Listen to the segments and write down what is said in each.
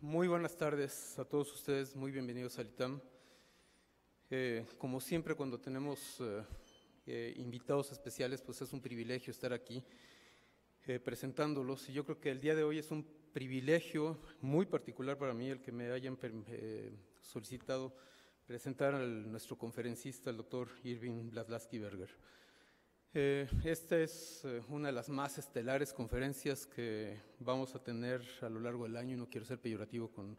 Muy buenas tardes a todos ustedes, muy bienvenidos al ITAM. Como siempre, cuando tenemos invitados especiales, pues es un privilegio estar aquí presentándolos. Y yo creo que el día de hoy es un privilegio muy particular para mí el que me hayan solicitado presentar a nuestro conferencista, el doctor Irving Blaslavsky Berger. Esta es una de las más estelares conferencias que vamos a tener a lo largo del año, y no quiero ser peyorativo con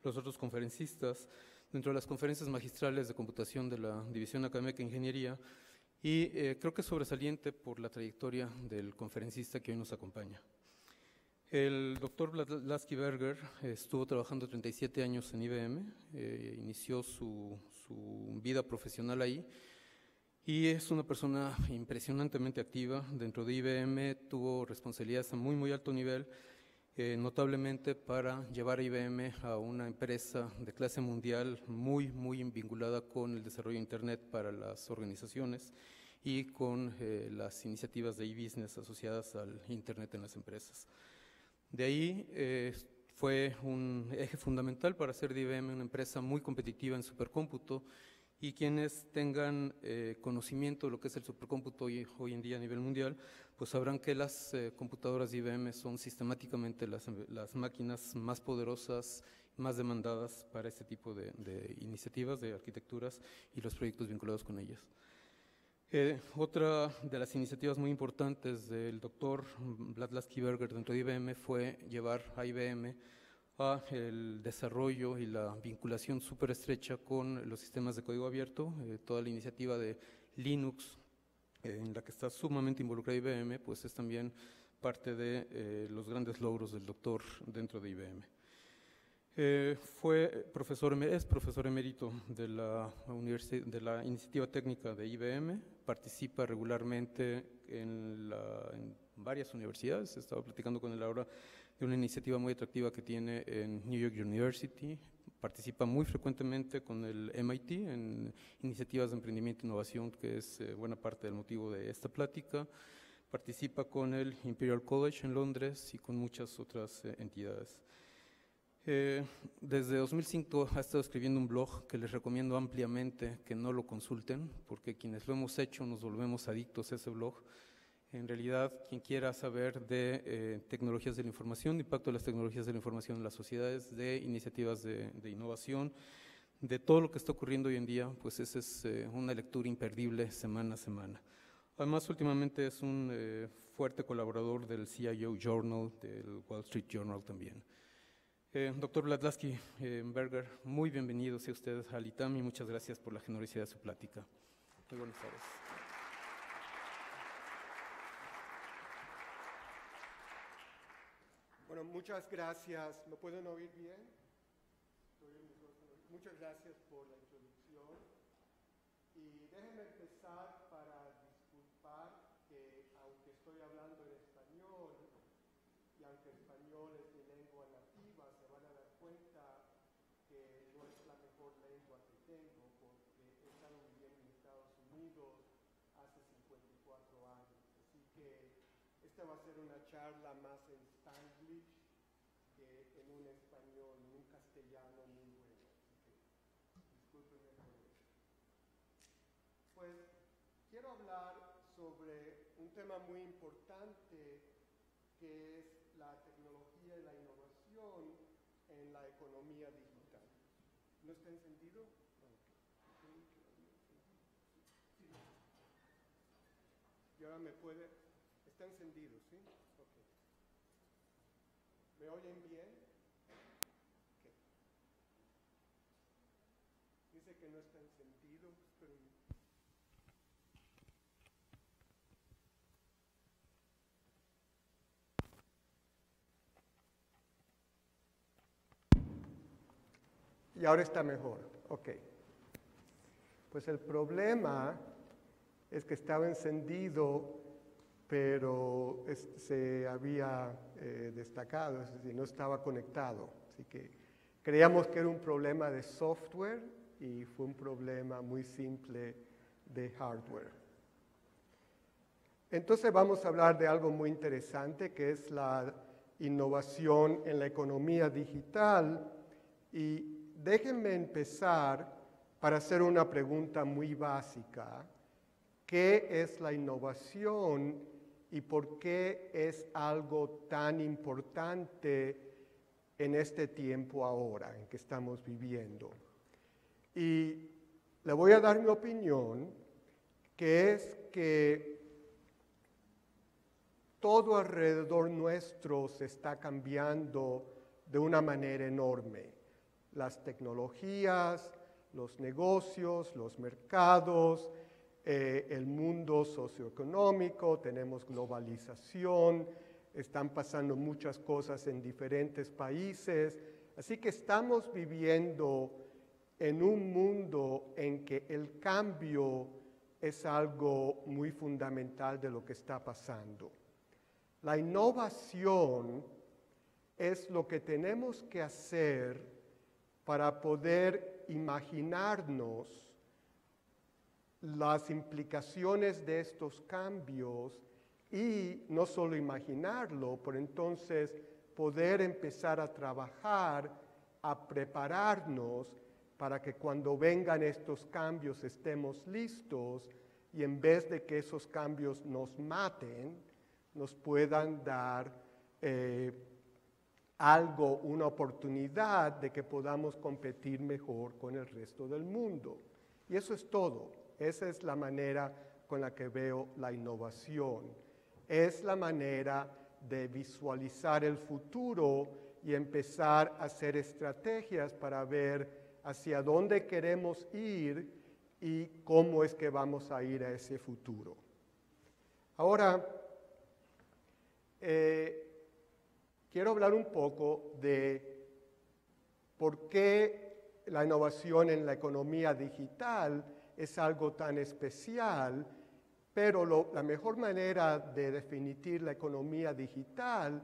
los otros conferencistas, dentro de las conferencias magistrales de computación de la División Académica de Ingeniería, y creo que es sobresaliente por la trayectoria del conferencista que hoy nos acompaña. El doctor Blaslavsky Berger estuvo trabajando 37 años en IBM, inició su vida profesional ahí, y es una persona impresionantemente activa. Dentro de IBM tuvo responsabilidades a muy alto nivel, notablemente para llevar a IBM a una empresa de clase mundial muy vinculada con el desarrollo de Internet para las organizaciones y con las iniciativas de e-business asociadas al Internet en las empresas. De ahí fue un eje fundamental para hacer de IBM una empresa muy competitiva en supercómputo. Y quienes tengan conocimiento de lo que es el supercómputo hoy en día a nivel mundial, pues sabrán que las computadoras de IBM son sistemáticamente las máquinas más poderosas, más demandadas para este tipo de iniciativas, de arquitecturas y los proyectos vinculados con ellas. Otra de las iniciativas muy importantes del doctor Blaslavsky Berger dentro de IBM fue llevar a IBM a el desarrollo y la vinculación súper estrecha con los sistemas de código abierto. Toda la iniciativa de Linux, en la que está sumamente involucrada IBM, pues es también parte de los grandes logros del doctor dentro de IBM. Es profesor emérito de la iniciativa técnica de IBM, participa regularmente en varias universidades. Estaba platicando con él ahora de una iniciativa muy atractiva que tiene en New York University, participa muy frecuentemente con el MIT en iniciativas de emprendimiento e innovación, que es buena parte del motivo de esta plática, participa con el Imperial College en Londres y con muchas otras entidades. Desde 2005 ha estado escribiendo un blog que les recomiendo ampliamente que no lo consulten, porque quienes lo hemos hecho nos volvemos adictos a ese blog. En realidad, quien quiera saber de tecnologías de la información, de impacto de las tecnologías de la información en las sociedades, de iniciativas de innovación, de todo lo que está ocurriendo hoy en día, pues esa es una lectura imperdible semana a semana. Además, últimamente es un fuerte colaborador del CIO Journal, del Wall Street Journal también. Doctor Blaslavsky Berger, muy bienvenido sea usted al ITAM y muchas gracias por la generosidad de su plática. Muy buenas tardes. Bueno, muchas gracias. ¿Me pueden oír bien? Muchas gracias por la introducción. Y déjenme empezar para disculpar que, aunque estoy hablando en español, y aunque español es mi lengua nativa, se van a dar cuenta que no es la mejor lengua que tengo, porque he estado viviendo en Estados Unidos hace 54 años. Así que esta va a ser una charla más en Spanglish que en un español, en un castellano muy bueno. Así que discúlpenme por eso. Pues quiero hablar sobre un tema muy importante que es la tecnología y la innovación en la economía digital. ¿No está encendido? Y ahora me puede... Está encendido, ¿sí? Okay. ¿Me oyen bien? Okay. Dice que no está encendido, pero... Y ahora está mejor. Ok. Pues el problema es que estaba encendido, pero se había destacado, es decir, no estaba conectado. Así que creíamos que era un problema de software y fue un problema muy simple de hardware. Entonces vamos a hablar de algo muy interesante, que es la innovación en la economía digital. Y déjenme empezar para hacer una pregunta muy básica. ¿Qué es la innovación y por qué es algo tan importante en este tiempo ahora en que estamos viviendo? Y le voy a dar mi opinión, que es que todo alrededor nuestro se está cambiando de una manera enorme. Las tecnologías, los negocios, los mercados, el mundo socioeconómico, tenemos globalización, están pasando muchas cosas en diferentes países. Así que estamos viviendo en un mundo en que el cambio es algo muy fundamental de lo que está pasando. La innovación es lo que tenemos que hacer para poder imaginarnos las implicaciones de estos cambios y no solo imaginarlo, pero entonces poder empezar a trabajar, a prepararnos para que cuando vengan estos cambios estemos listos y en vez de que esos cambios nos maten, nos puedan dar algo, una oportunidad de que podamos competir mejor con el resto del mundo. Y eso es todo. Esa es la manera con la que veo la innovación. Es la manera de visualizar el futuro y empezar a hacer estrategias para ver hacia dónde queremos ir y cómo es que vamos a ir a ese futuro. Ahora, quiero hablar un poco de por qué la innovación en la economía digital es algo tan especial, pero la mejor manera de definir la economía digital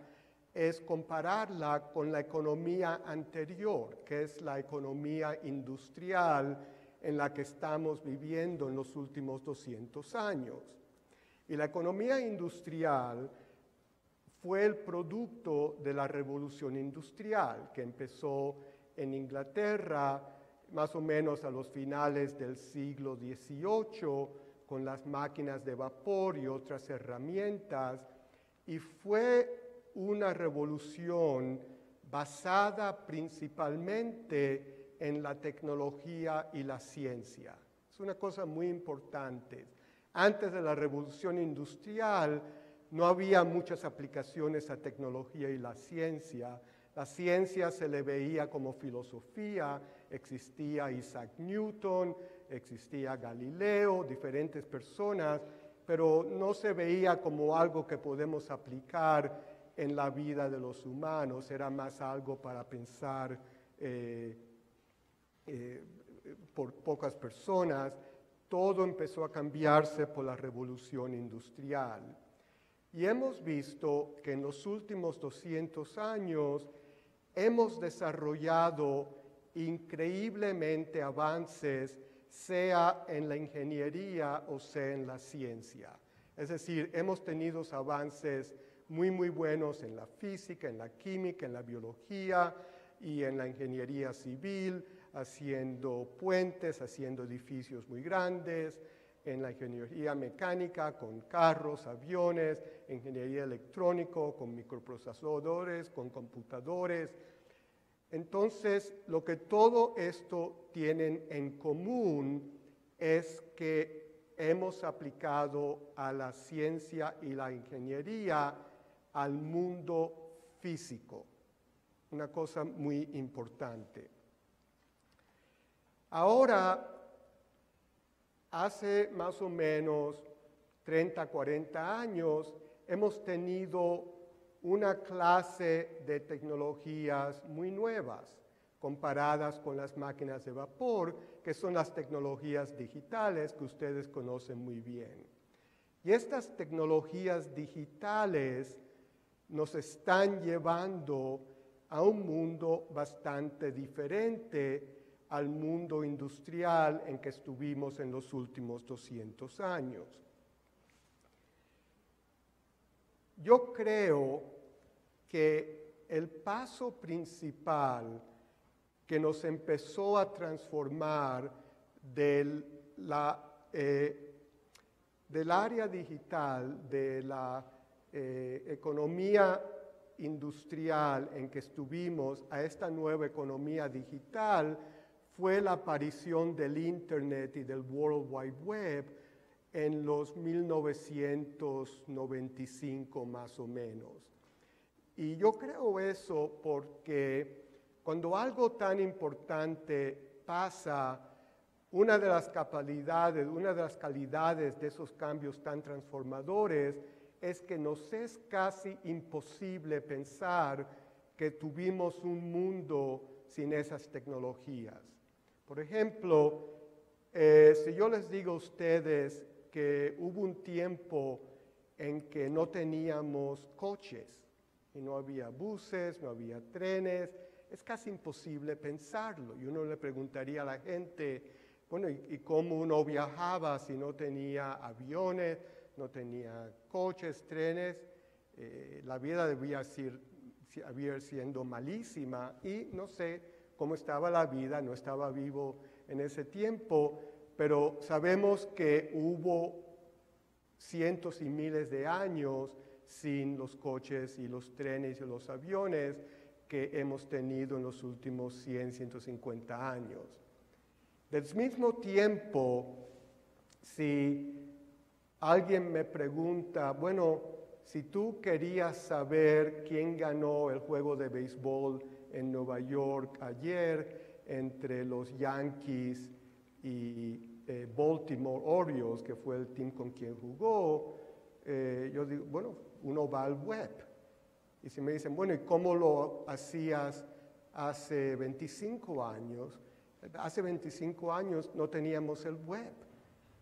es compararla con la economía anterior, que es la economía industrial en la que estamos viviendo en los últimos 200 años. Y la economía industrial fue el producto de la revolución industrial que empezó en Inglaterra más o menos a los finales del siglo XVIII con las máquinas de vapor y otras herramientas, y fue una revolución basada principalmente en la tecnología y la ciencia. Es una cosa muy importante. Antes de la revolución industrial no había muchas aplicaciones a tecnología y la ciencia. La ciencia se le veía como filosofía, existía Isaac Newton, existía Galileo, diferentes personas, pero no se veía como algo que podemos aplicar en la vida de los humanos, era más algo para pensar por pocas personas. Todo empezó a cambiarse por la revolución industrial. Y hemos visto que en los últimos 200 años hemos desarrollado increíblemente avances, sea en la ingeniería o sea en la ciencia. Es decir, hemos tenido avances muy buenos en la física, en la química, en la biología y en la ingeniería civil, haciendo puentes, haciendo edificios muy grandes, en la ingeniería mecánica con carros, aviones, ingeniería electrónica con microprocesadores, con computadores. Entonces, lo que todo esto tienen en común es que hemos aplicado a la ciencia y la ingeniería al mundo físico, una cosa muy importante. Ahora, hace más o menos 30, 40 años, hemos tenido una clase de tecnologías muy nuevas, comparadas con las máquinas de vapor, que son las tecnologías digitales que ustedes conocen muy bien. Y estas tecnologías digitales nos están llevando a un mundo bastante diferente al mundo industrial en que estuvimos en los últimos 200 años. Yo creo que el paso principal que nos empezó a transformar del área digital, de la economía industrial en que estuvimos a esta nueva economía digital, fue la aparición del Internet y del World Wide Web en los 1995 más o menos. Y yo creo eso porque cuando algo tan importante pasa, una de las calidades de esos cambios tan transformadores es que nos es casi imposible pensar que tuvimos un mundo sin esas tecnologías. Por ejemplo, si yo les digo a ustedes que hubo un tiempo en que no teníamos coches y no había buses, no había trenes, es casi imposible pensarlo. Y uno le preguntaría a la gente, bueno, ¿y cómo uno viajaba si no tenía aviones, no tenía coches, trenes? La vida debía ser siendo malísima y no sé cómo estaba la vida, no estaba vivo en ese tiempo, pero sabemos que hubo cientos y miles de años sin los coches y los trenes y los aviones que hemos tenido en los últimos 100, 150 años. Del mismo tiempo, si alguien me pregunta, bueno, si tú querías saber quién ganó el juego de béisbol en Nueva York ayer entre los Yankees y Baltimore Orioles, que fue el team con quien jugó, yo digo, bueno, uno va al web. Y si me dicen, bueno, ¿y cómo lo hacías hace 25 años? Hace 25 años no teníamos el web.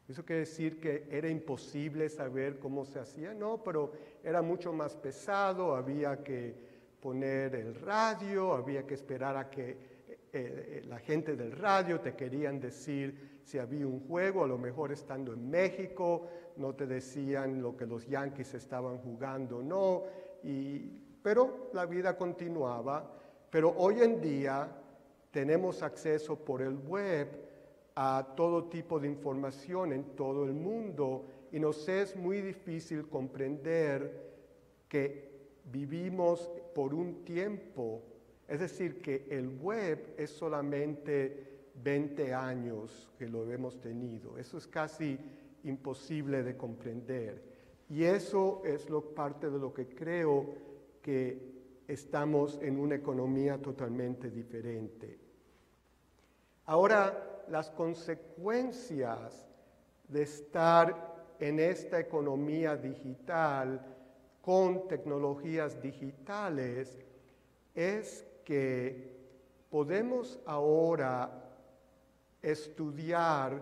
¿Eso quiere decir que era imposible saber cómo se hacía? No, pero era mucho más pesado, había que poner el radio, había que esperar a que la gente del radio te querían decir si había un juego, a lo mejor estando en México, no te decían lo que los Yankees estaban jugando, no, pero la vida continuaba. Pero hoy en día tenemos acceso por el web a todo tipo de información en todo el mundo y nos es muy difícil comprender que vivimos por un tiempo, es decir, que el web es solamente 20 años que lo hemos tenido. Eso es casi imposible de comprender. Y eso es parte de lo que creo que estamos en una economía totalmente diferente. Ahora, las consecuencias de estar en esta economía digital con tecnologías digitales es que podemos ahora estudiar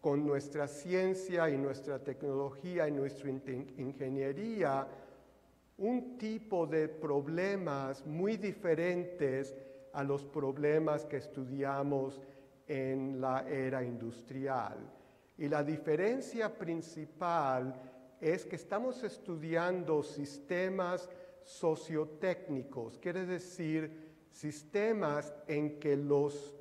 con nuestra ciencia y nuestra tecnología y nuestra ingeniería un tipo de problemas muy diferentes a los problemas que estudiamos en la era industrial. Y la diferencia principal es que estamos estudiando sistemas sociotécnicos, quiere decir sistemas en que los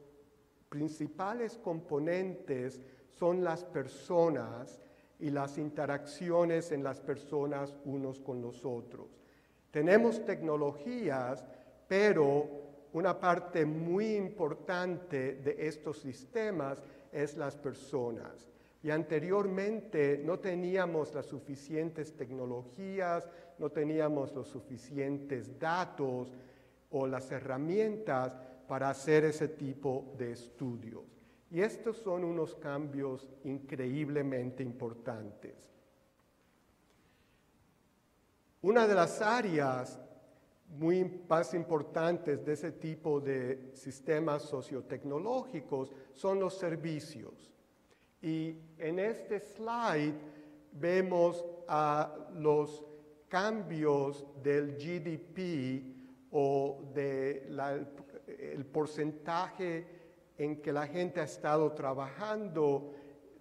principales componentes son las personas y las interacciones en las personas unos con los otros. Tenemos tecnologías, pero una parte muy importante de estos sistemas es las personas. Y anteriormente no teníamos las suficientes tecnologías, no teníamos los suficientes datos o las herramientas para hacer ese tipo de estudios. Y estos son unos cambios increíblemente importantes. Una de las áreas muy más importantes de ese tipo de sistemas sociotecnológicos son los servicios. Y en este slide vemos los cambios del GDP o el porcentaje en que la gente ha estado trabajando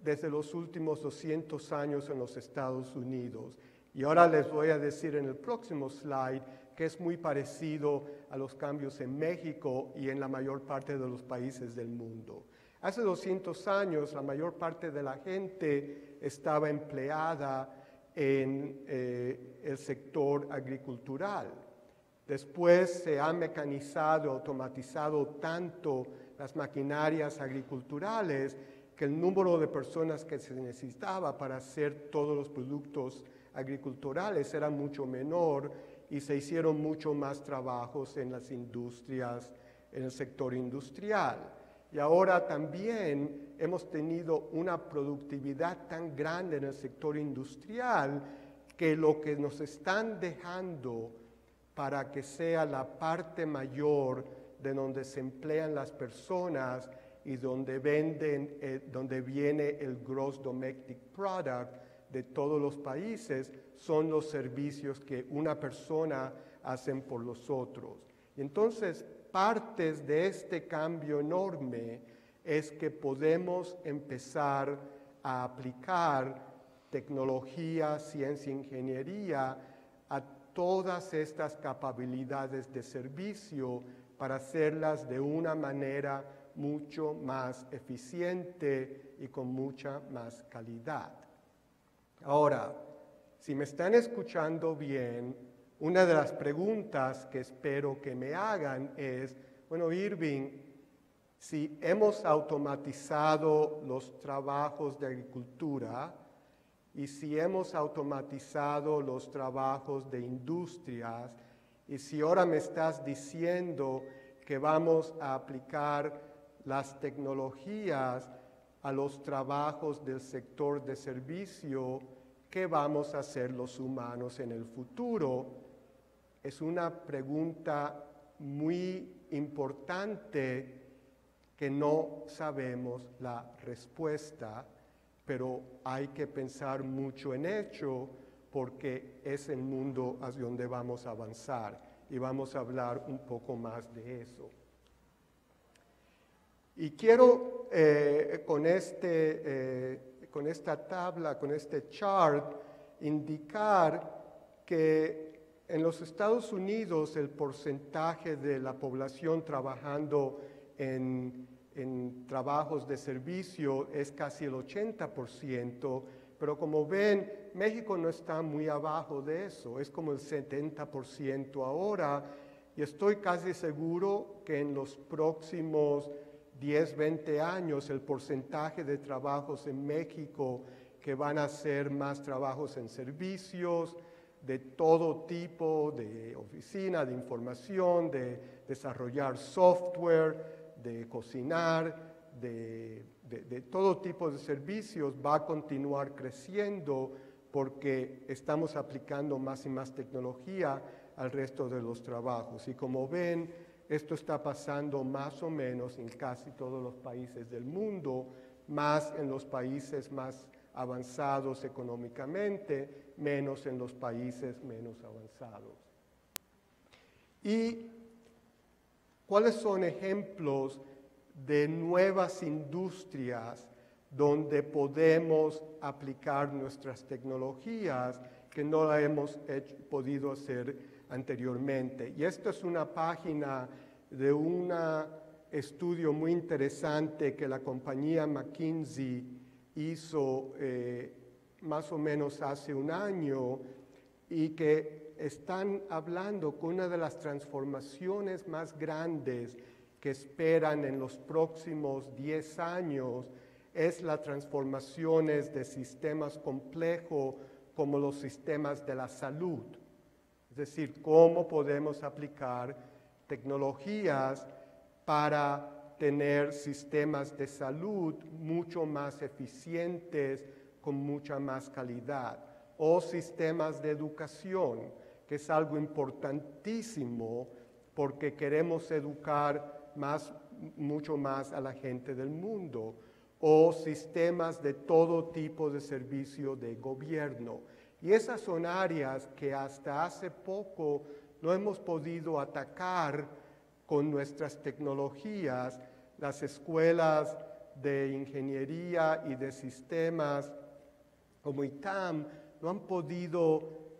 desde los últimos 200 años en los Estados Unidos. Y ahora les voy a decir en el próximo slide que es muy parecido a los cambios en México y en la mayor parte de los países del mundo. Hace 200 años la mayor parte de la gente estaba empleada en el sector agricultural. Después se ha mecanizado, automatizado tanto las maquinarias agriculturales que el número de personas que se necesitaba para hacer todos los productos agriculturales era mucho menor y se hicieron mucho más trabajos en las industrias, en el sector industrial. Y ahora también hemos tenido una productividad tan grande en el sector industrial que lo que nos están dejando para que sea la parte mayor de donde se emplean las personas y donde donde viene el Gross Domestic Product de todos los países, son los servicios que una persona hacen por los otros. Y entonces, partes de este cambio enorme es que podemos empezar a aplicar tecnología, ciencia e ingeniería a todas estas capacidades de servicio para hacerlas de una manera mucho más eficiente y con mucha más calidad. Ahora, si me están escuchando bien, una de las preguntas que espero que me hagan es, bueno, Irving, si hemos automatizado los trabajos de agricultura y si hemos automatizado los trabajos de industrias y si ahora me estás diciendo que vamos a aplicar las tecnologías a los trabajos del sector de servicio, ¿qué vamos a hacer los humanos en el futuro? Es una pregunta muy importante que no sabemos la respuesta, pero hay que pensar mucho en ello porque es el mundo hacia donde vamos a avanzar y vamos a hablar un poco más de eso. Y quiero con esta tabla, con este chart, indicar que en los Estados Unidos el porcentaje de la población trabajando en trabajos de servicio es casi el 80%, pero como ven, México no está muy abajo de eso, es como el 70% ahora, y estoy casi seguro que en los próximos 10, 20 años el porcentaje de trabajos en México que van a ser más trabajos en servicios, de todo tipo, de oficina, de información, de desarrollar software, de cocinar, de todo tipo de servicios, va a continuar creciendo porque estamos aplicando más y más tecnología al resto de los trabajos. Y como ven, esto está pasando más o menos en casi todos los países del mundo, más en los países más avanzados económicamente, menos en los países menos avanzados. ¿Y cuáles son ejemplos de nuevas industrias donde podemos aplicar nuestras tecnologías que no la hemos podido hacer anteriormente? Y esta es una página de un estudio muy interesante que la compañía McKinsey hizo más o menos hace un año y que están hablando que una de las transformaciones más grandes que esperan en los próximos 10 años es las transformaciones de sistemas complejos como los sistemas de la salud. Es decir, cómo podemos aplicar tecnologías para tener sistemas de salud mucho más eficientes, con mucha más calidad, o sistemas de educación, que es algo importantísimo porque queremos educar mucho más a la gente del mundo, o sistemas de todo tipo de servicio de gobierno. Y esas son áreas que hasta hace poco no hemos podido atacar con nuestras tecnologías. Las escuelas de ingeniería y de sistemas como ITAM no han podido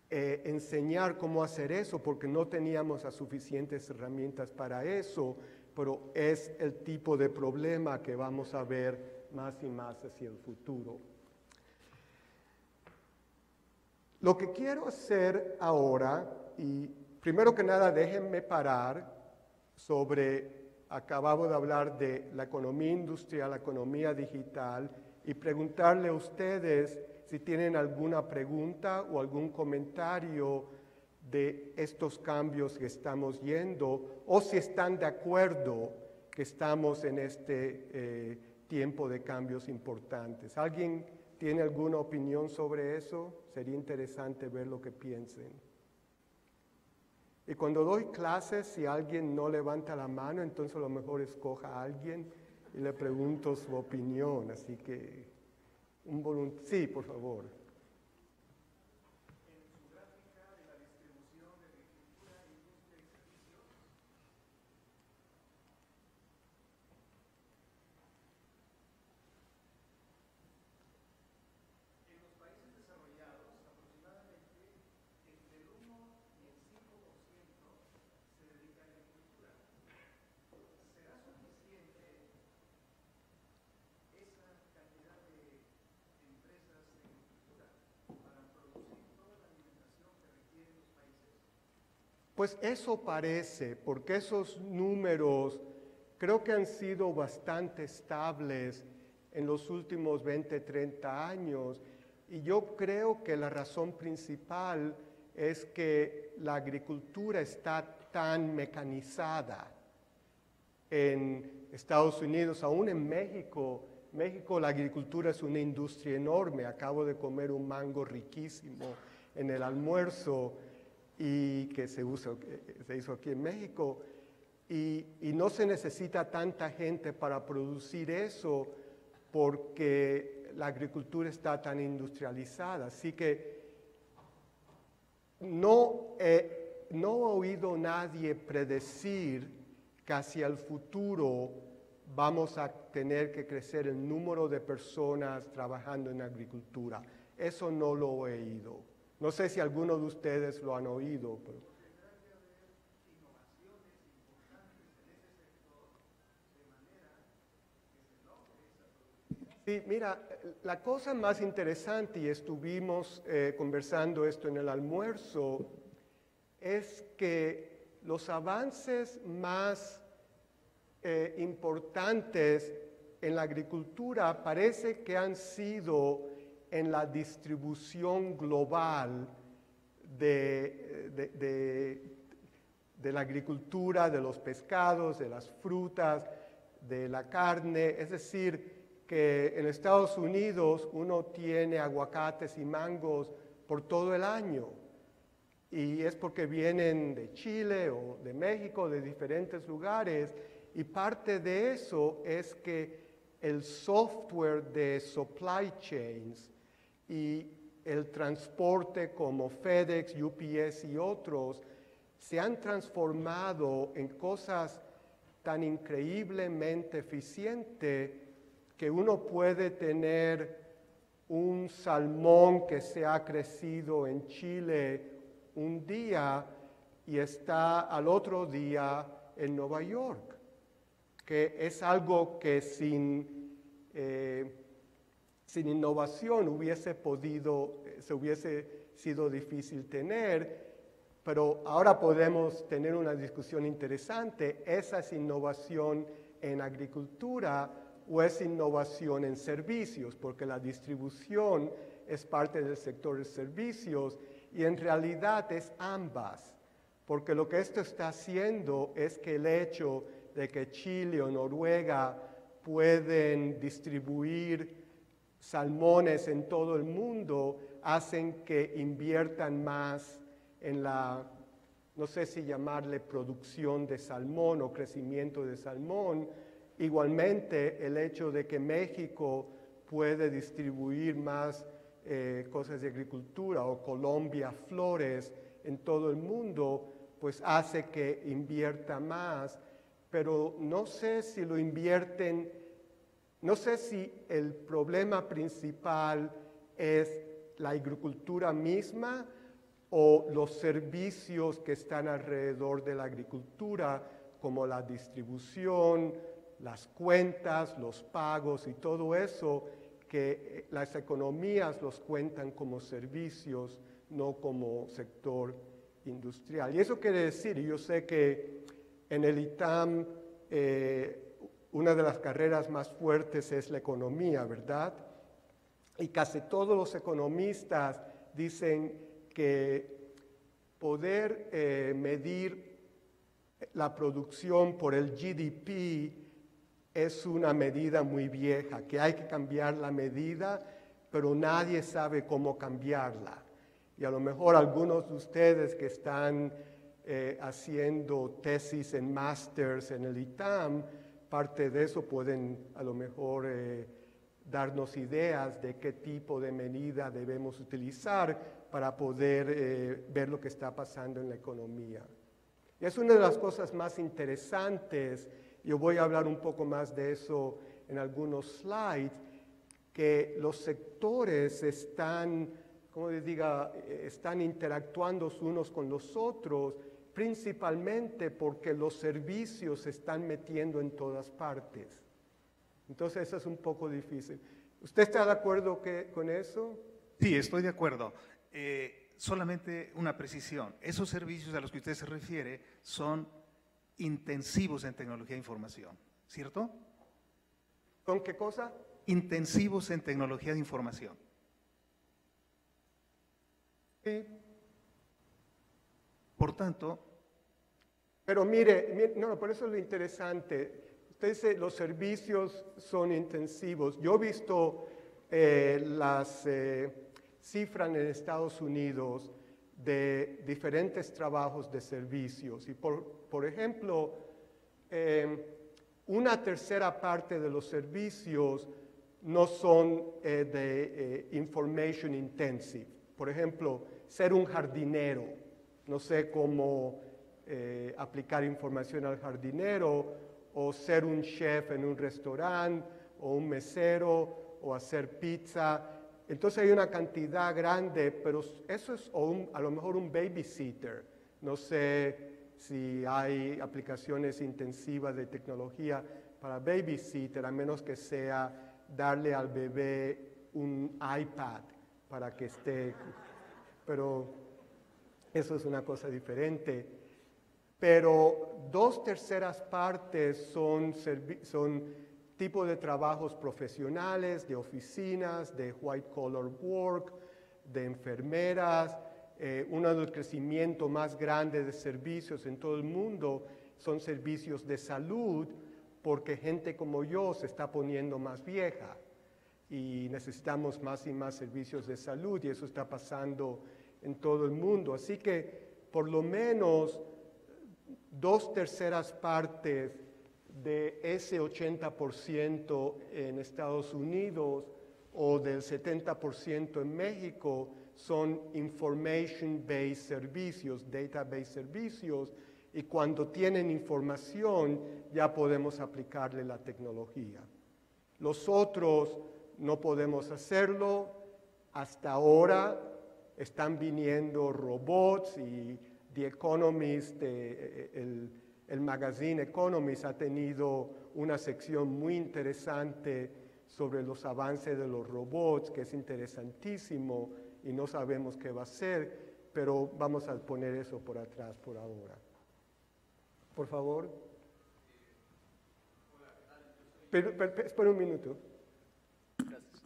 enseñar cómo hacer eso porque no teníamos las suficientes herramientas para eso, pero es el tipo de problema que vamos a ver más y más hacia el futuro. Lo que quiero hacer ahora, y primero que nada déjenme parar acabo de hablar de la economía industrial, la economía digital, y preguntarle a ustedes si tienen alguna pregunta o algún comentario de estos cambios que estamos yendo, o si están de acuerdo que estamos en este tiempo de cambios importantes. ¿Alguien tiene alguna opinión sobre eso? Sería interesante ver lo que piensen. Y cuando doy clases, si alguien no levanta la mano, entonces a lo mejor escoja a alguien y le pregunto su opinión. Así que, sí, por favor. Pues eso parece, porque esos números creo que han sido bastante estables en los últimos 20, 30 años, y yo creo que la razón principal es que la agricultura está tan mecanizada en Estados Unidos, aún en México. México, la agricultura es una industria enorme. Acabo de comer un mango riquísimo en el almuerzo y que se hizo aquí en México, y no se necesita tanta gente para producir eso porque la agricultura está tan industrializada. Así que no he oído nadie predecir que hacia el futuro vamos a tener que crecer el número de personas trabajando en agricultura. Eso no lo he oído. No sé si alguno de ustedes lo han oído. Pero... Sí, mira, la cosa más interesante, y estuvimos conversando esto en el almuerzo, es que los avances más importantes en la agricultura parece que han sido en la distribución global de la agricultura, de los pescados, de las frutas, de la carne. Es decir, que en Estados Unidos uno tiene aguacates y mangos por todo el año. Y es porque vienen de Chile o de México, de diferentes lugares. Y parte de eso es que el software de supply chains y el transporte como FedEx, UPS y otros se han transformado en cosas tan increíblemente eficientes que uno puede tener un salmón que se ha crecido en Chile un día y está al otro día en Nueva York, que es algo que sin innovación se hubiese sido difícil tener, pero ahora podemos tener una discusión interesante. ¿Esa es innovación en agricultura o es innovación en servicios? Porque la distribución es parte del sector de servicios y en realidad es ambas, porque lo que esto está haciendo es que el hecho de que Chile o Noruega pueden distribuir salmones en todo el mundo hacen que inviertan más en la, no sé si llamarle producción de salmón o crecimiento de salmón. Igualmente, el hecho de que México puede distribuir más cosas de agricultura, o Colombia flores en todo el mundo, pues hace que invierta más. Pero no sé si lo invierten, no sé si el problema principal es la agricultura misma o los servicios que están alrededor de la agricultura, como la distribución, las cuentas, los pagos y todo eso, que las economías los cuentan como servicios, no como sector industrial. Y eso quiere decir, y yo sé que en el ITAM una de las carreras más fuertes es la economía, ¿verdad? Y casi todos los economistas dicen que poder medir la producción por el GDP es una medida muy vieja, que hay que cambiar la medida, pero nadie sabe cómo cambiarla. Y a lo mejor algunos de ustedes que están haciendo tesis en másters en el ITAM, parte de eso pueden a lo mejor darnos ideas de qué tipo de medida debemos utilizar para poder ver lo que está pasando en la economía. Y es una de las cosas más interesantes. Yo voy a hablar un poco más de eso en algunos slides, que los sectores están, como les diga, están interactuando unos con los otros, principalmente porque los servicios se están metiendo en todas partes. Entonces eso es un poco difícil. ¿Usted está de acuerdo con eso? Sí, estoy de acuerdo. Solamente una precisión. Esos servicios a los que usted se refiere son intensivos en tecnología de información, ¿cierto? ¿Con qué cosa? Intensivos en tecnología de información. Sí. Por tanto... Pero mire, no, por eso es lo interesante. Usted dice, los servicios son intensivos. Yo he visto las cifras en Estados Unidos de diferentes trabajos de servicios. Y por ejemplo, una tercera parte de los servicios no son de information intensive. Por ejemplo, ser un jardinero. No sé cómo aplicar información al jardinero, o ser un chef en un restaurante, o un mesero, o hacer pizza. Entonces hay una cantidad grande, pero eso es a lo mejor un babysitter. No sé si hay aplicaciones intensivas de tecnología para babysitter, a menos que sea darle al bebé un iPad para que esté. Pero eso es una cosa diferente. Pero 2/3 partes son tipo de trabajos profesionales, de oficinas, de white collar work, de enfermeras. Uno del crecimiento más grande de servicios en todo el mundo son servicios de salud, porque gente como yo se está poniendo más vieja y necesitamos más y más servicios de salud, y eso está pasando en todo el mundo. Así que por lo menos 2/3 partes de ese 80% en Estados Unidos o del 70% en México son information-based servicios, data-based servicios, y cuando tienen información ya podemos aplicarle la tecnología. Los otros no podemos hacerlo. Hasta ahora están viniendo robots, y The Economist, el magazine Economist ha tenido una sección muy interesante sobre los avances de los robots, que es interesantísimo y no sabemos qué va a ser, pero vamos a poner eso por atrás por ahora. Por favor. Espera un minuto. Gracias.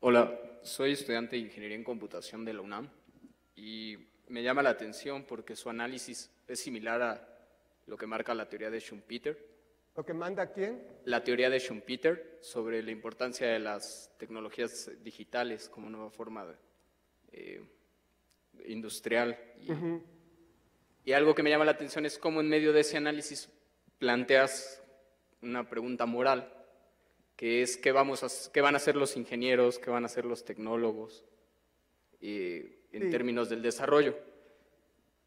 Hola, soy estudiante de Ingeniería en Computación de la UNAM y me llama la atención porque su análisis es similar a lo que marca la teoría de Schumpeter. ¿Lo que manda quién? La teoría de Schumpeter sobre la importancia de las tecnologías digitales como nueva forma industrial. Y algo que me llama la atención es cómo en medio de ese análisis planteas una pregunta moral, que es qué van a hacer los ingenieros, qué van a hacer los tecnólogos en términos del desarrollo.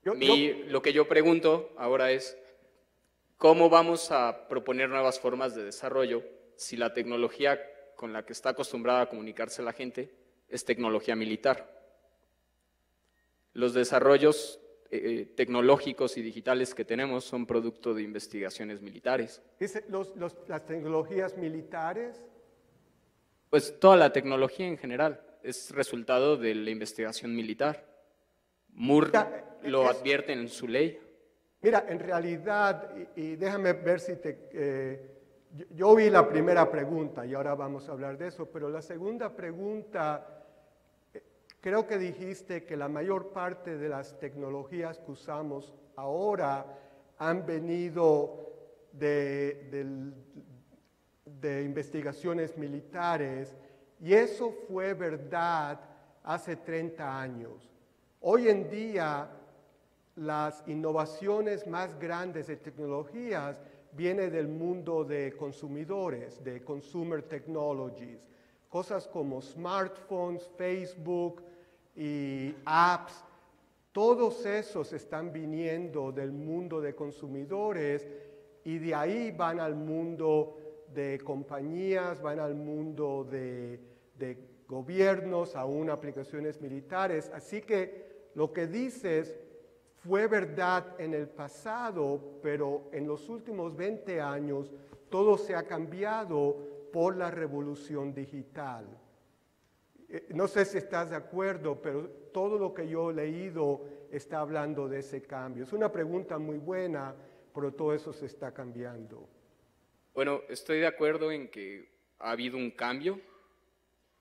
Lo que yo pregunto ahora es, ¿cómo vamos a proponer nuevas formas de desarrollo si la tecnología con la que está acostumbrada a comunicarse la gente es tecnología militar? Los desarrollos tecnológicos y digitales que tenemos son producto de investigaciones militares. Dice, las tecnologías militares. Pues toda la tecnología en general es resultado de la investigación militar. Moore lo advierte en su ley. Mira, en realidad, y déjame ver si yo oí la primera pregunta y ahora vamos a hablar de eso, pero la segunda pregunta, creo que dijiste que la mayor parte de las tecnologías que usamos ahora han venido de investigaciones militares, y eso fue verdad hace 30 años. Hoy en día, las innovaciones más grandes de tecnologías vienen del mundo de consumidores, de consumer technologies. Cosas como smartphones, Facebook y apps, todos esos están viniendo del mundo de consumidores y de ahí van al mundo de compañías, van al mundo de gobiernos, aún aplicaciones militares. Así que lo que dices fue verdad en el pasado, pero en los últimos 20 años todo se ha cambiado por la revolución digital. No sé si estás de acuerdo, pero todo lo que yo he leído está hablando de ese cambio. Es una pregunta muy buena, pero todo eso se está cambiando. Bueno, estoy de acuerdo en que ha habido un cambio,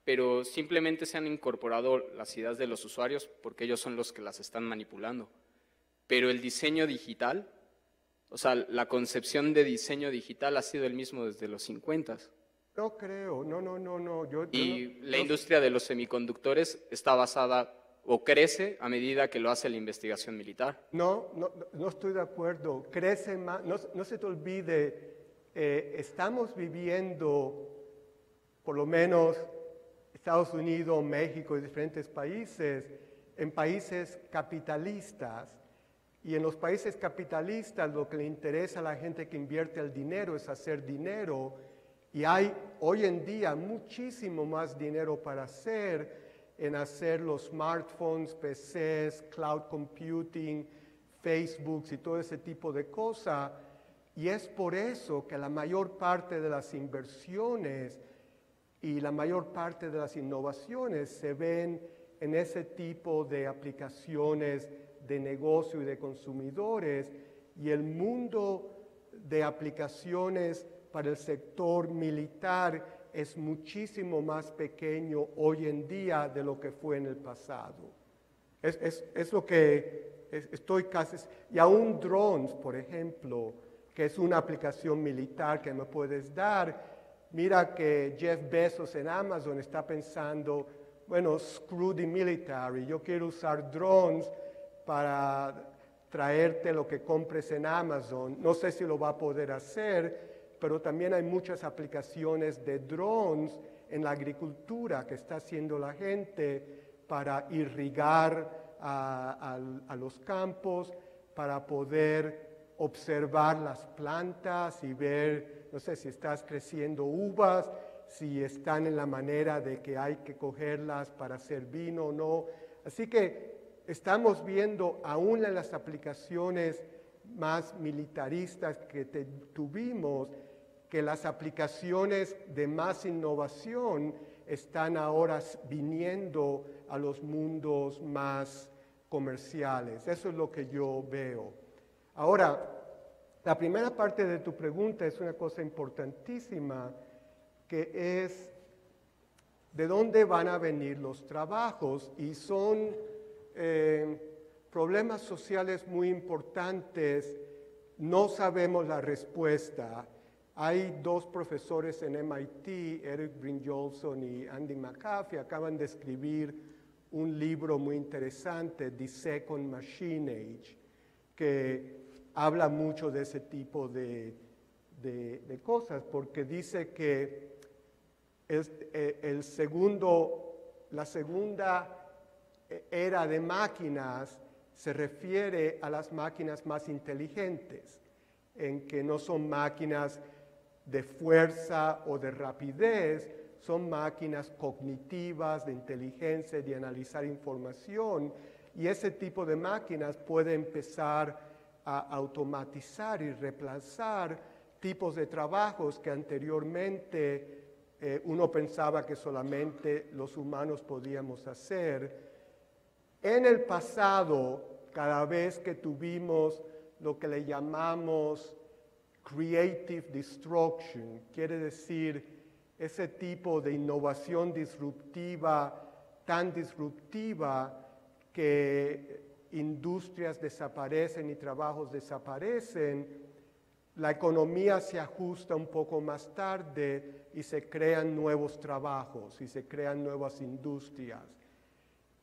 pero simplemente se han incorporado las ideas de los usuarios porque ellos son los que las están manipulando. Pero el diseño digital, o sea, la concepción de diseño digital ha sido el mismo desde los 50. No creo, no. La industria de los semiconductores está basada o crece a medida que lo hace la investigación militar. No estoy de acuerdo. Crece más, no se te olvide, estamos viviendo, por lo menos Estados Unidos, México y diferentes países, en países capitalistas. Y en los países capitalistas lo que le interesa a la gente que invierte el dinero es hacer dinero. Y hay hoy en día muchísimo más dinero para hacer los smartphones, PCs, cloud computing, Facebooks y todo ese tipo de cosas. Y es por eso que la mayor parte de las inversiones y la mayor parte de las innovaciones se ven en ese tipo de aplicaciones de negocio y de consumidores, y el mundo de aplicaciones para el sector militar es muchísimo más pequeño hoy en día de lo que fue en el pasado. Es lo que estoy casi... Y aún drones, por ejemplo, que es una aplicación militar que me puedes dar. Mira que Jeff Bezos en Amazon está pensando, bueno, screw the military, yo quiero usar drones para traerte lo que compres en Amazon. No sé si lo va a poder hacer, pero también hay muchas aplicaciones de drones en la agricultura que está haciendo la gente para irrigar a los campos, para poder observar las plantas y ver, no sé, si estás creciendo uvas, si están en la manera de que hay que cogerlas para hacer vino o no. Así que estamos viendo, aún en las aplicaciones más militaristas que tuvimos, que las aplicaciones de más innovación están ahora viniendo a los mundos más comerciales. Eso es lo que yo veo. Ahora, la primera parte de tu pregunta es una cosa importantísima, que es de dónde van a venir los trabajos, y son problemas sociales muy importantes. No sabemos la respuesta. Hay dos profesores en MIT, Eric Brynjolfsson y Andy McAfee, acaban de escribir un libro muy interesante, The Second Machine Age, que habla mucho de ese tipo de cosas, porque dice que la segunda era de máquinas se refiere a las máquinas más inteligentes, en que no son máquinas de fuerza o de rapidez, son máquinas cognitivas, de inteligencia, de analizar información. Y ese tipo de máquinas puede empezar a automatizar y reemplazar tipos de trabajos que anteriormente uno pensaba que solamente los humanos podíamos hacer. En el pasado, cada vez que tuvimos lo que le llamamos creative destruction, quiere decir ese tipo de innovación disruptiva, tan disruptiva que industrias desaparecen y trabajos desaparecen, la economía se ajusta un poco más tarde y se crean nuevos trabajos y se crean nuevas industrias.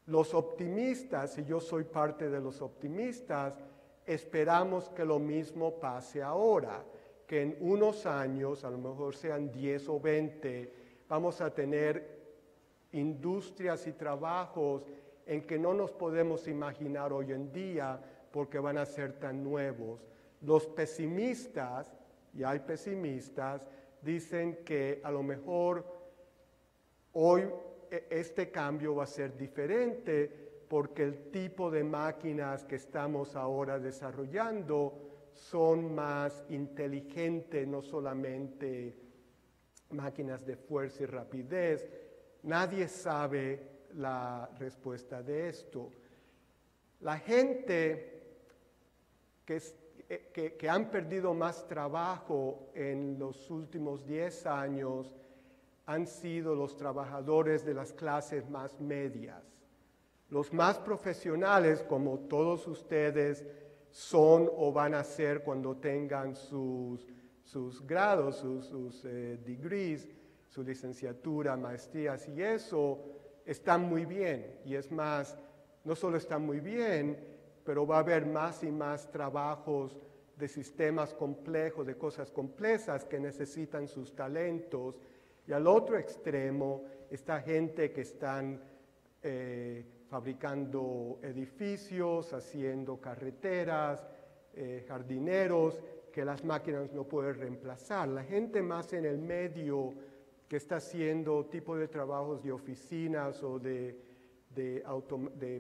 Los optimistas, y yo soy parte de los optimistas, esperamos que lo mismo pase ahora, que en unos años, a lo mejor sean 10 o 20, vamos a tener industrias y trabajos en que no nos podemos imaginar hoy en día porque van a ser tan nuevos. Los pesimistas, y hay pesimistas, dicen que a lo mejor hoy este cambio va a ser diferente porque el tipo de máquinas que estamos ahora desarrollando son más inteligentes, no solamente máquinas de fuerza y rapidez. Nadie sabe la respuesta de esto. La gente que han perdido más trabajo en los últimos 10 años han sido los trabajadores de las clases más medias. Los más profesionales, como todos ustedes son o van a ser cuando tengan sus grados, sus degrees, su licenciatura, maestrías y eso, están muy bien. Y es más, no solo están muy bien, pero va a haber más y más trabajos de sistemas complejos, de cosas complejas que necesitan sus talentos. Y al otro extremo está gente que están fabricando edificios, haciendo carreteras, jardineros, que las máquinas no pueden reemplazar. La gente más en el medio que está haciendo tipo de trabajos de oficinas o de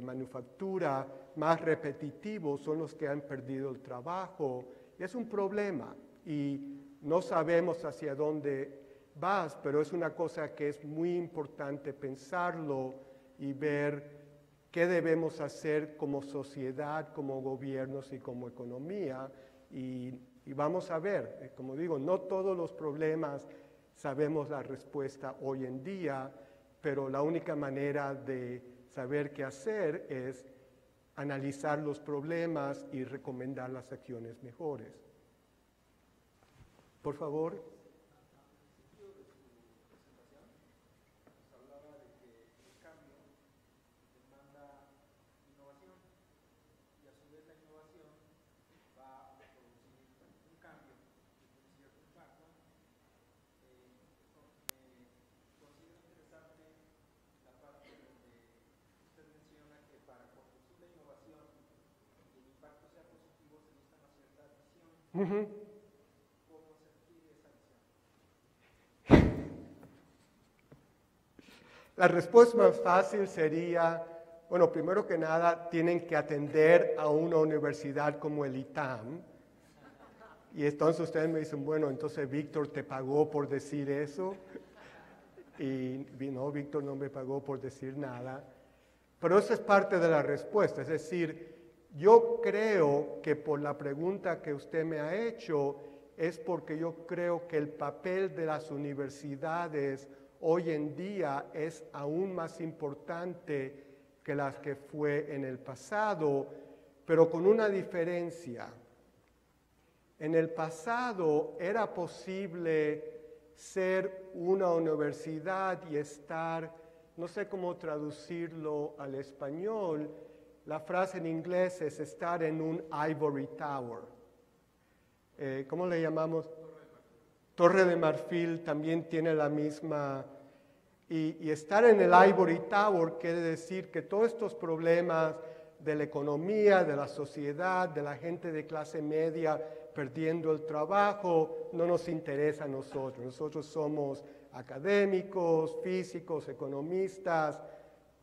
manufactura más repetitivos son los que han perdido el trabajo. Y es un problema y no sabemos hacia dónde vas, pero es una cosa que es muy importante pensarlo y ver qué debemos hacer como sociedad, como gobiernos y como economía. Y vamos a ver, como digo, no todos los problemas sabemos la respuesta hoy en día, pero la única manera de saber qué hacer es analizar los problemas y recomendar las acciones mejores. Por favor. La respuesta más fácil sería, bueno, primero que nada, tienen que atender a una universidad como el ITAM. Y entonces ustedes me dicen, bueno, entonces Víctor te pagó por decir eso. Y no, Víctor no me pagó por decir nada. Pero eso es parte de la respuesta, es decir, yo creo que por la pregunta que usted me ha hecho es porque yo creo que el papel de las universidades hoy en día es aún más importante que las que fue en el pasado, pero con una diferencia. En el pasado era posible ser una universidad y estar, no sé cómo traducirlo al español, la frase en inglés es estar en un ivory tower. ¿Cómo le llamamos? Torre de Marfil también tiene la misma. Y estar en el ivory tower quiere decir que todos estos problemas de la economía, de la sociedad, de la gente de clase media perdiendo el trabajo, no nos interesa a nosotros. Nosotros somos académicos, físicos, economistas,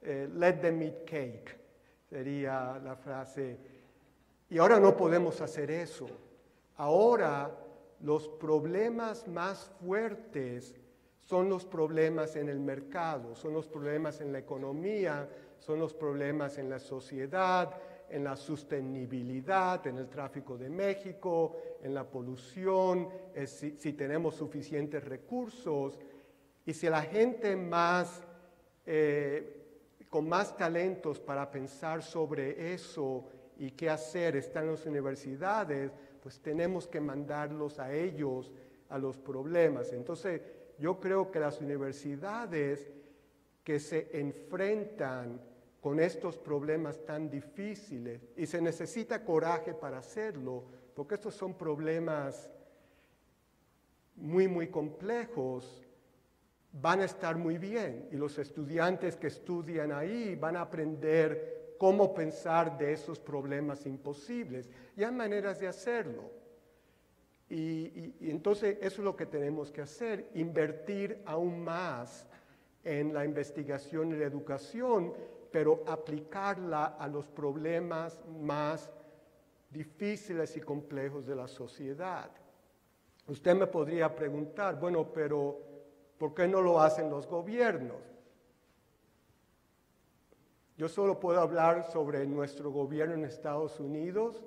let them eat cake. sería la frase. Y ahora no podemos hacer eso. Ahora los problemas más fuertes son los problemas en el mercado, son los problemas en la economía, son los problemas en la sociedad, en la sostenibilidad, en el tráfico de México, en la polución, si tenemos suficientes recursos. Y si la gente con más talentos para pensar sobre eso y qué hacer está en las universidades, pues tenemos que mandarlos a ellos, a los problemas. Entonces, yo creo que las universidades que se enfrentan con estos problemas tan difíciles, y se necesita coraje para hacerlo, porque estos son problemas muy, muy complejos, van a estar muy bien. Y los estudiantes que estudian ahí van a aprender cómo pensar de esos problemas imposibles. Y hay maneras de hacerlo. Y entonces eso es lo que tenemos que hacer, invertir aún más en la investigación y la educación, pero aplicarla a los problemas más difíciles y complejos de la sociedad. Usted me podría preguntar, bueno, pero ¿por qué no lo hacen los gobiernos? Yo solo puedo hablar sobre nuestro gobierno en Estados Unidos,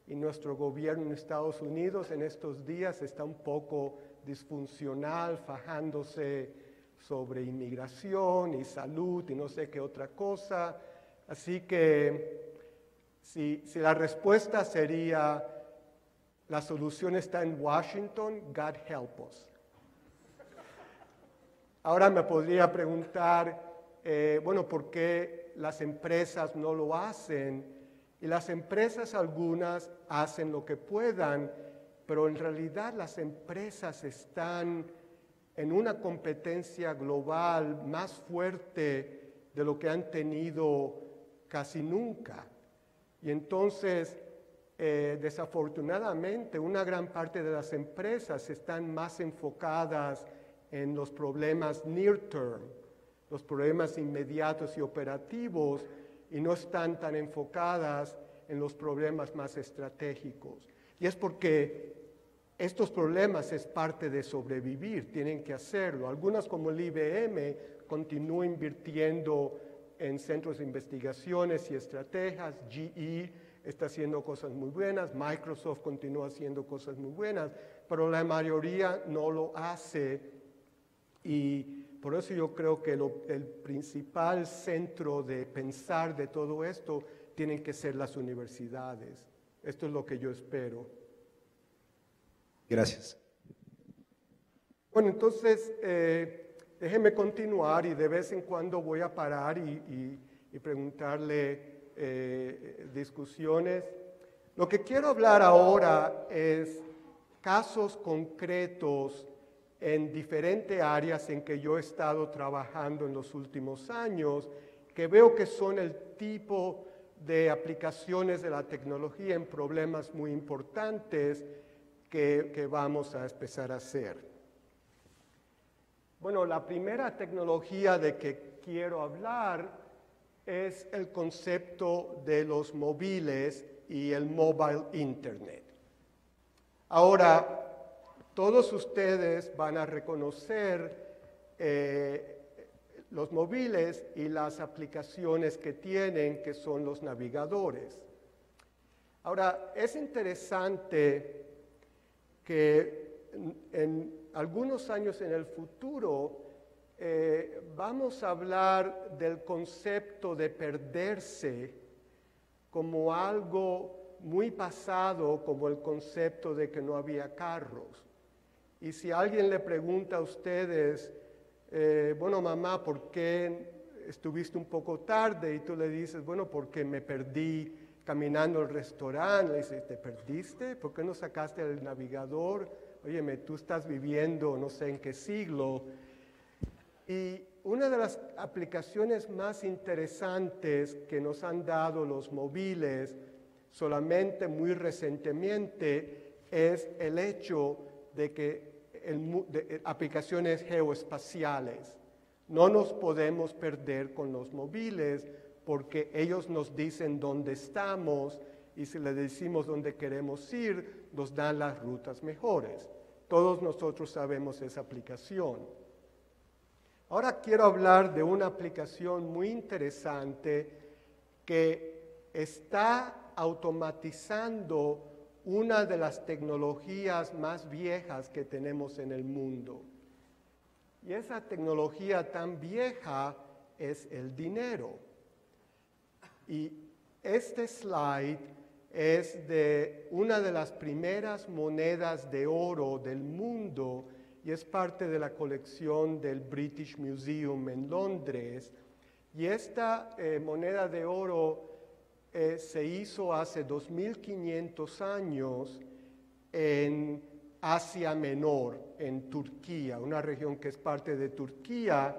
y nuestro gobierno en Estados Unidos en estos días está un poco disfuncional, fajándose sobre inmigración y salud y no sé qué otra cosa. Así que si la respuesta sería, la solución está en Washington, God help us. Ahora me podría preguntar, bueno, ¿por qué las empresas no lo hacen? Y las empresas algunas hacen lo que puedan, pero en realidad las empresas están en una competencia global más fuerte de lo que han tenido casi nunca. Y entonces, desafortunadamente, una gran parte de las empresas están más enfocadas en los problemas near term, los problemas inmediatos y operativos, y no están tan enfocadas en los problemas más estratégicos. Y es porque estos problemas es parte de sobrevivir, tienen que hacerlo. Algunas, como el IBM, continúan invirtiendo en centros de investigaciones y estrategias. GE está haciendo cosas muy buenas, Microsoft continúa haciendo cosas muy buenas, pero la mayoría no lo hace. Y por eso yo creo que el principal centro de pensar de todo esto tienen que ser las universidades. Esto es lo que yo espero. Gracias. Bueno, entonces déjeme continuar y de vez en cuando voy a parar y preguntarle discusiones. Lo que quiero hablar ahora es casos concretos en diferentes áreas en que yo he estado trabajando en los últimos años, que veo que son el tipo de aplicaciones de la tecnología en problemas muy importantes que vamos a empezar a hacer. Bueno, la primera tecnología de que quiero hablar es el concepto de los móviles y el mobile internet. Ahora, todos ustedes van a reconocer los móviles y las aplicaciones que tienen, que son los navegadores. Ahora, es interesante que en algunos años en el futuro vamos a hablar del concepto de perderse como algo muy pasado, como el concepto de que no había carros. Y si alguien le pregunta a ustedes, bueno, mamá, ¿por qué estuviste un poco tarde? Y tú le dices, bueno, porque me perdí caminando al restaurante. Le dices, ¿te perdiste? ¿Por qué no sacaste el navegador? Óyeme, tú estás viviendo no sé en qué siglo. Y una de las aplicaciones más interesantes que nos han dado los móviles solamente muy recientemente es el hecho de que aplicaciones geoespaciales. No nos podemos perder con los móviles porque ellos nos dicen dónde estamos y si les decimos dónde queremos ir, nos dan las rutas mejores. Todos nosotros sabemos esa aplicación. Ahora quiero hablar de una aplicación muy interesante que está automatizando una de las tecnologías más viejas que tenemos en el mundo. Y esa tecnología tan vieja es el dinero. Y este slide es de una de las primeras monedas de oro del mundo y es parte de la colección del British Museum en Londres. Y esta moneda de oro se hizo hace 2500 años en Asia Menor, en Turquía, una región que es parte de Turquía.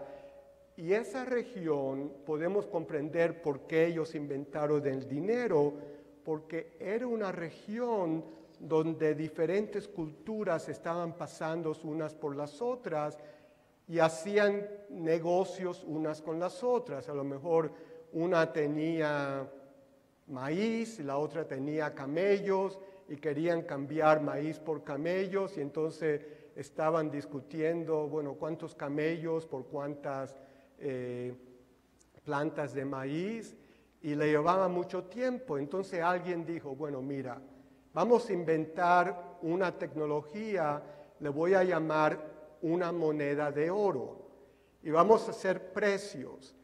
Y esa región podemos comprender por qué ellos inventaron el dinero, porque era una región donde diferentes culturas estaban pasando unas por las otras y hacían negocios unas con las otras. A lo mejor una tenía maíz y la otra tenía camellos y querían cambiar maíz por camellos y entonces estaban discutiendo, bueno, cuántos camellos por cuántas plantas de maíz y le llevaba mucho tiempo. Entonces alguien dijo, bueno, mira, vamos a inventar una tecnología, le voy a llamar una moneda de oro y vamos a hacer precios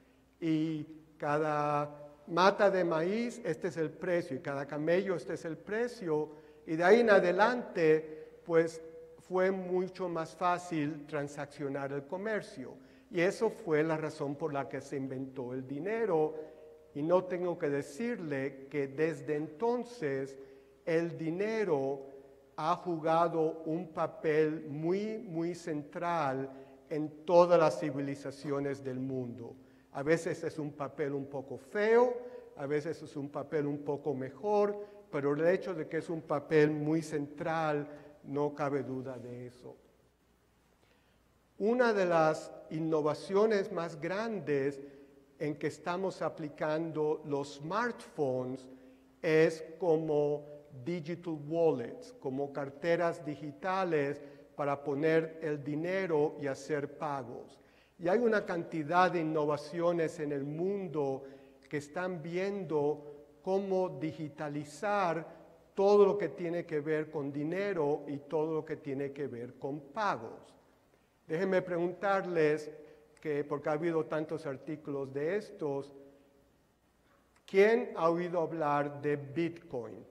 y cada mata de maíz, este es el precio, y cada camello, este es el precio, y de ahí en adelante, pues fue mucho más fácil transaccionar el comercio. Y eso fue la razón por la que se inventó el dinero, y no tengo que decirle que desde entonces el dinero ha jugado un papel muy central en todas las civilizaciones del mundo. A veces es un papel un poco feo, a veces es un papel un poco mejor, pero el hecho de que es un papel muy central, no cabe duda de eso. Una de las innovaciones más grandes en que estamos aplicando los smartphones es como digital wallets, como carteras digitales para poner el dinero y hacer pagos. Y hay una cantidad de innovaciones en el mundo que están viendo cómo digitalizar todo lo que tiene que ver con dinero y todo lo que tiene que ver con pagos. Déjenme preguntarles, porque ha habido tantos artículos de estos, ¿quién ha oído hablar de Bitcoin?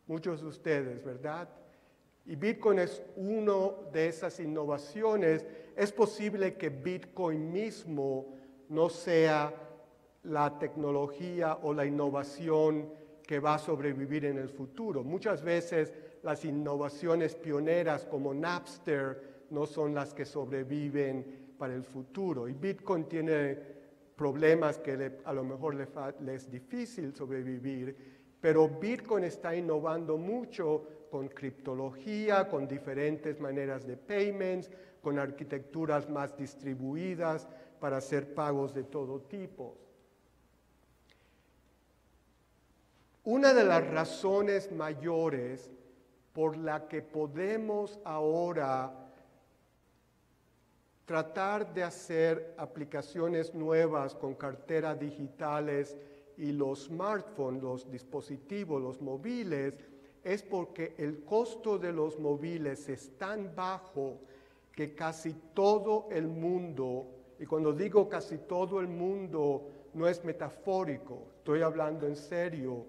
Muchos de ustedes, ¿verdad? Y Bitcoin es una de esas innovaciones. Es posible que Bitcoin mismo no sea la tecnología o la innovación que va a sobrevivir en el futuro. Muchas veces las innovaciones pioneras como Napster no son las que sobreviven para el futuro. Y Bitcoin tiene problemas que a lo mejor le es difícil sobrevivir, pero Bitcoin está innovando mucho con criptología, con diferentes maneras de payments, con arquitecturas más distribuidas para hacer pagos de todo tipo. Una de las razones mayores por la que podemos ahora tratar de hacer aplicaciones nuevas con carteras digitales y los smartphones, los dispositivos, los móviles, es porque el costo de los móviles es tan bajo que casi todo el mundo, y cuando digo casi todo el mundo no es metafórico, estoy hablando en serio,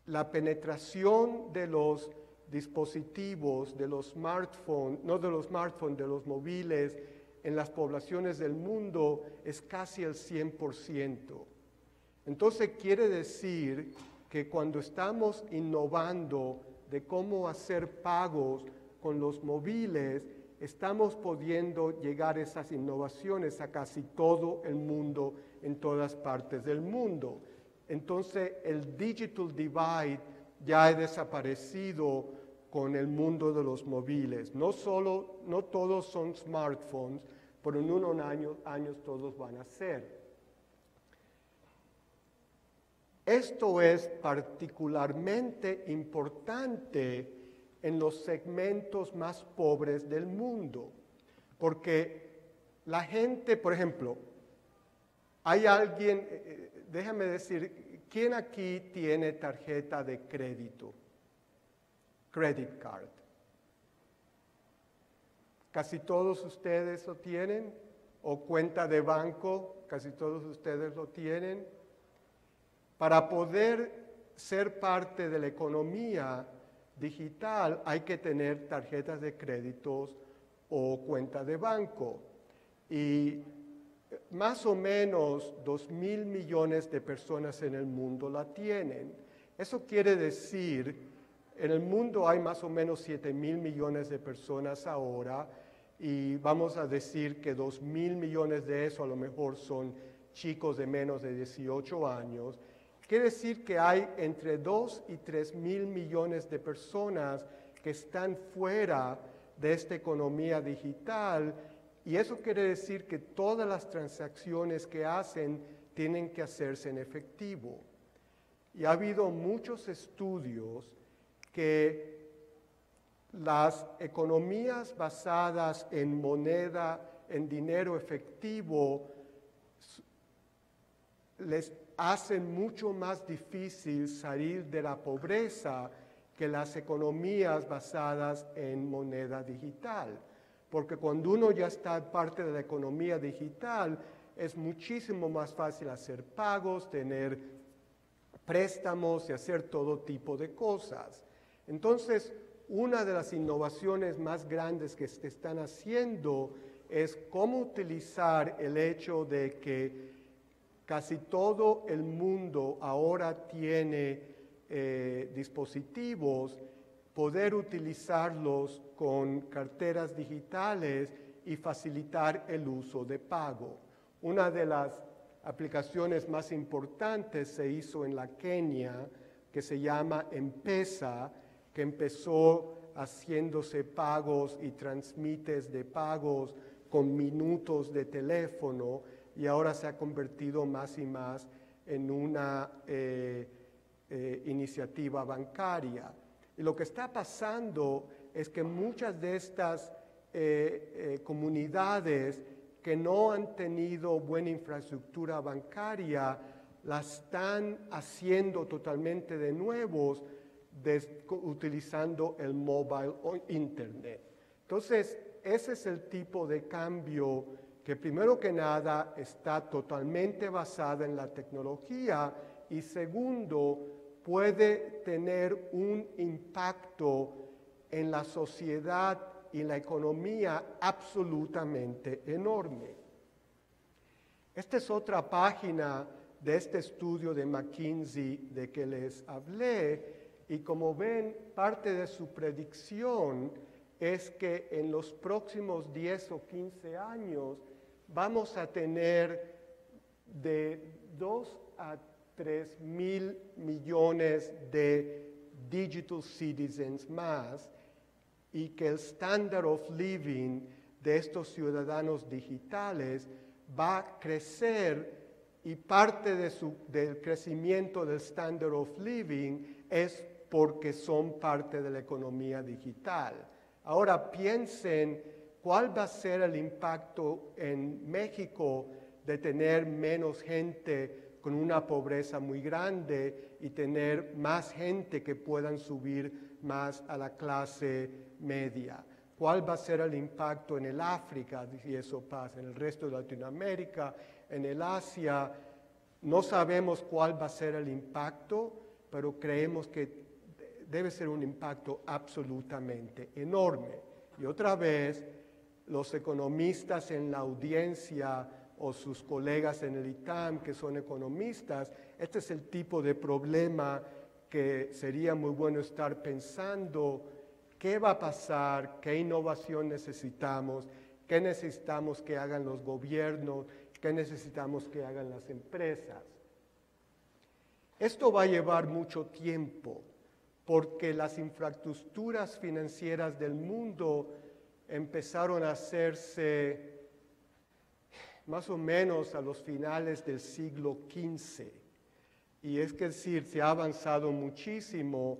la penetración de los dispositivos, de los smartphones, no de los smartphones, de los móviles en las poblaciones del mundo es casi el 100%. Entonces quiere decir que cuando estamos innovando de cómo hacer pagos con los móviles, estamos pudiendo llegar a esas innovaciones a casi todo el mundo, en todas partes del mundo. Entonces el digital divide ya ha desaparecido con el mundo de los móviles. No todos son smartphones, pero en unos años todos van a ser. Esto es particularmente importante en los segmentos más pobres del mundo, porque la gente, por ejemplo, hay alguien, déjame decir, ¿quién aquí tiene tarjeta de crédito? Credit card. ¿Casi todos ustedes lo tienen? ¿O cuenta de banco? ¿Casi todos ustedes lo tienen? Para poder ser parte de la economía digital hay que tener tarjetas de créditos o cuenta de banco. Y más o menos 2.000 millones de personas en el mundo la tienen. Eso quiere decir, en el mundo hay más o menos 7.000 millones de personas ahora, y vamos a decir que 2.000 millones de eso a lo mejor son chicos de menos de 18 años. Quiere decir que hay entre 2 y 3.000 millones de personas que están fuera de esta economía digital, y eso quiere decir que todas las transacciones que hacen tienen que hacerse en efectivo. Y ha habido muchos estudios que las economías basadas en moneda, en dinero efectivo, les hacen mucho más difícil salir de la pobreza que las economías basadas en moneda digital. Porque cuando uno ya está parte de la economía digital, es muchísimo más fácil hacer pagos, tener préstamos y hacer todo tipo de cosas. Entonces, una de las innovaciones más grandes que se están haciendo es cómo utilizar el hecho de que casi todo el mundo ahora tiene dispositivos, poder utilizarlos con carteras digitales y facilitar el uso de pago. Una de las aplicaciones más importantes se hizo en la Kenia, que se llama M-Pesa, que empezó haciéndose pagos y transmites de pagos con minutos de teléfono, y ahora se ha convertido más y más en una iniciativa bancaria. Y lo que está pasando es que muchas de estas comunidades que no han tenido buena infraestructura bancaria la están haciendo totalmente de nuevo utilizando el mobile o internet. Entonces, ese es el tipo de cambio que primero que nada está totalmente basada en la tecnología, y segundo, puede tener un impacto en la sociedad y la economía absolutamente enorme. Esta es otra página de este estudio de McKinsey de que les hablé, y como ven, parte de su predicción es que en los próximos 10 o 15 años vamos a tener de 2 a 3.000 millones de digital citizens más, y que el standard of living de estos ciudadanos digitales va a crecer, y parte del crecimiento del standard of living es porque son parte de la economía digital. Ahora piensen cuál va a ser el impacto en México de tener menos gente con una pobreza muy grande y tener más gente que puedan subir más a la clase media. ¿Cuál va a ser el impacto en el África si eso pasa? En el resto de Latinoamérica, en el Asia. No sabemos cuál va a ser el impacto, pero creemos que debe ser un impacto absolutamente enorme. Y otra vez, los economistas en la audiencia o sus colegas en el ITAM que son economistas, este es el tipo de problema que sería muy bueno estar pensando. ¿Qué va a pasar? ¿Qué innovación necesitamos? ¿Qué necesitamos que hagan los gobiernos? ¿Qué necesitamos que hagan las empresas? Esto va a llevar mucho tiempo, porque las infraestructuras financieras del mundo empezaron a hacerse más o menos a los finales del siglo XV. Y es que decir, se ha avanzado muchísimo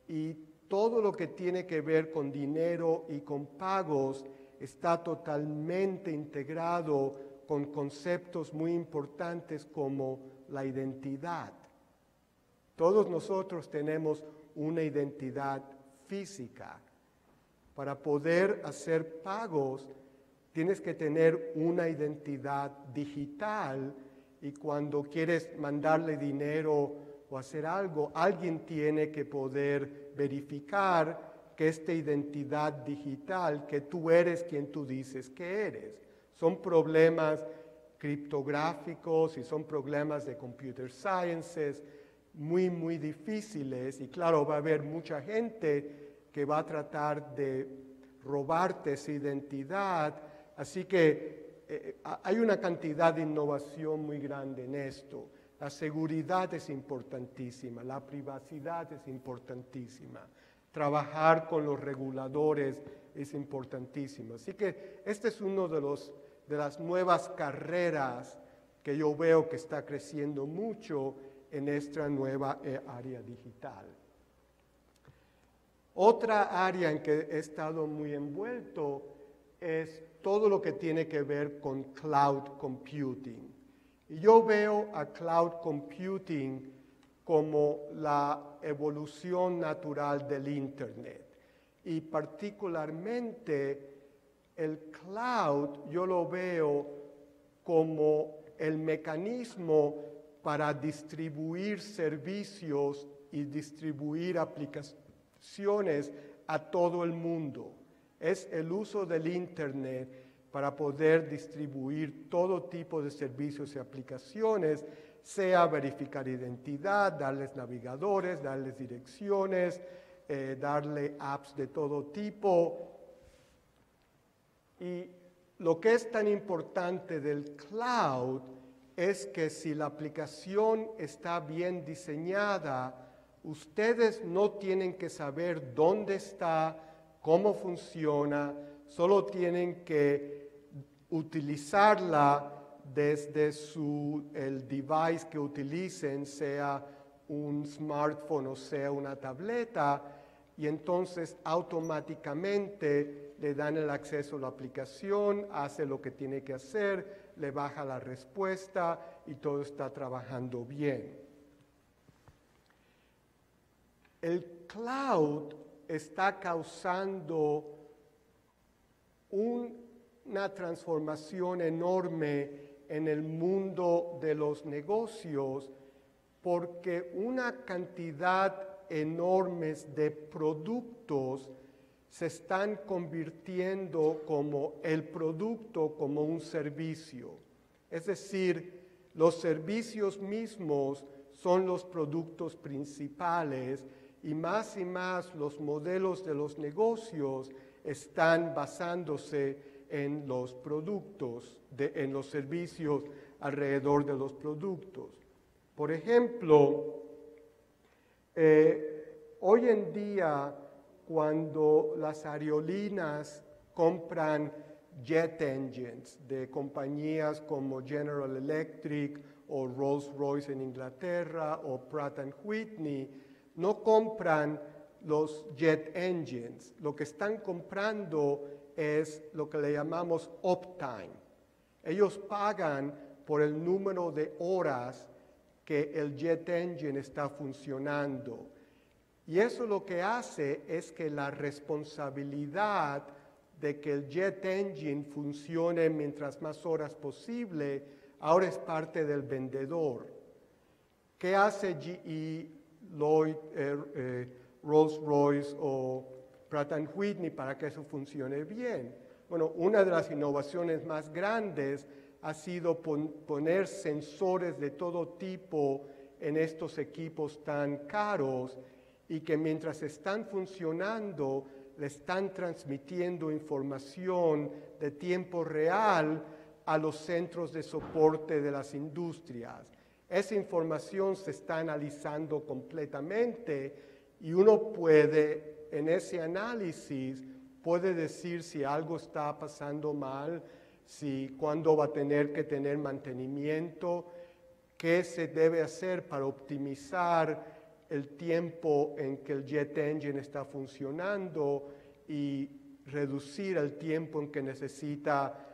y todo lo que tiene que ver con dinero y con pagos está totalmente integrado con conceptos muy importantes como la identidad. Todos nosotros tenemos una identidad física. Para poder hacer pagos, tienes que tener una identidad digital y cuando quieres mandarle dinero o hacer algo, alguien tiene que poder verificar que esta identidad digital, que tú eres quien tú dices que eres. Son problemas criptográficos y son problemas de computer sciences muy, muy difíciles. Y claro, va a haber mucha gente que va a tratar de robarte esa identidad. Así que hay una cantidad de innovación muy grande en esto. La seguridad es importantísima, la privacidad es importantísima. Trabajar con los reguladores es importantísimo. Así que este es uno de las nuevas carreras que yo veo que está creciendo mucho en esta nueva área digital. Otra área en que he estado muy envuelto es todo lo que tiene que ver con cloud computing. Y yo veo a cloud computing como la evolución natural del Internet. Y particularmente el cloud yo lo veo como el mecanismo para distribuir servicios y distribuir aplicaciones a todo el mundo. Es el uso del Internet para poder distribuir todo tipo de servicios y aplicaciones, sea verificar identidad, darles navegadores, darles direcciones, darle apps de todo tipo. Y lo que es tan importante del cloud es que si la aplicación está bien diseñada, ustedes no tienen que saber dónde está, cómo funciona, solo tienen que utilizarla desde el device que utilicen, sea un smartphone o sea una tableta, y entonces automáticamente le dan el acceso a la aplicación, hace lo que tiene que hacer, le baja la respuesta y todo está trabajando bien. El cloud está causando una transformación enorme en el mundo de los negocios porque una cantidad enorme de productos se están convirtiendo como el producto como un servicio. Es decir, los servicios mismos son los productos principales y más los modelos de los negocios están basándose en los productos, en los servicios alrededor de los productos. Por ejemplo, hoy en día, cuando las aerolíneas compran jet engines de compañías como General Electric o Rolls-Royce en Inglaterra o Pratt & Whitney, no compran los jet engines. Lo que están comprando es lo que le llamamos uptime. Ellos pagan por el número de horas que el jet engine está funcionando. Y eso lo que hace es que la responsabilidad de que el jet engine funcione mientras más horas posible, ahora es parte del vendedor. ¿Qué hace GE, Lloyd, Rolls-Royce o Pratt & Whitney para que eso funcione bien? Bueno, una de las innovaciones más grandes ha sido poner sensores de todo tipo en estos equipos tan caros y que mientras están funcionando le están transmitiendo información de tiempo real a los centros de soporte de las industrias. Esa información se está analizando completamente y uno puede, en ese análisis, puede decir si algo está pasando mal, si cuándo va a tener que tener mantenimiento. qué se debe hacer para optimizar el tiempo en que el jet engine está funcionando y reducir el tiempo en que necesita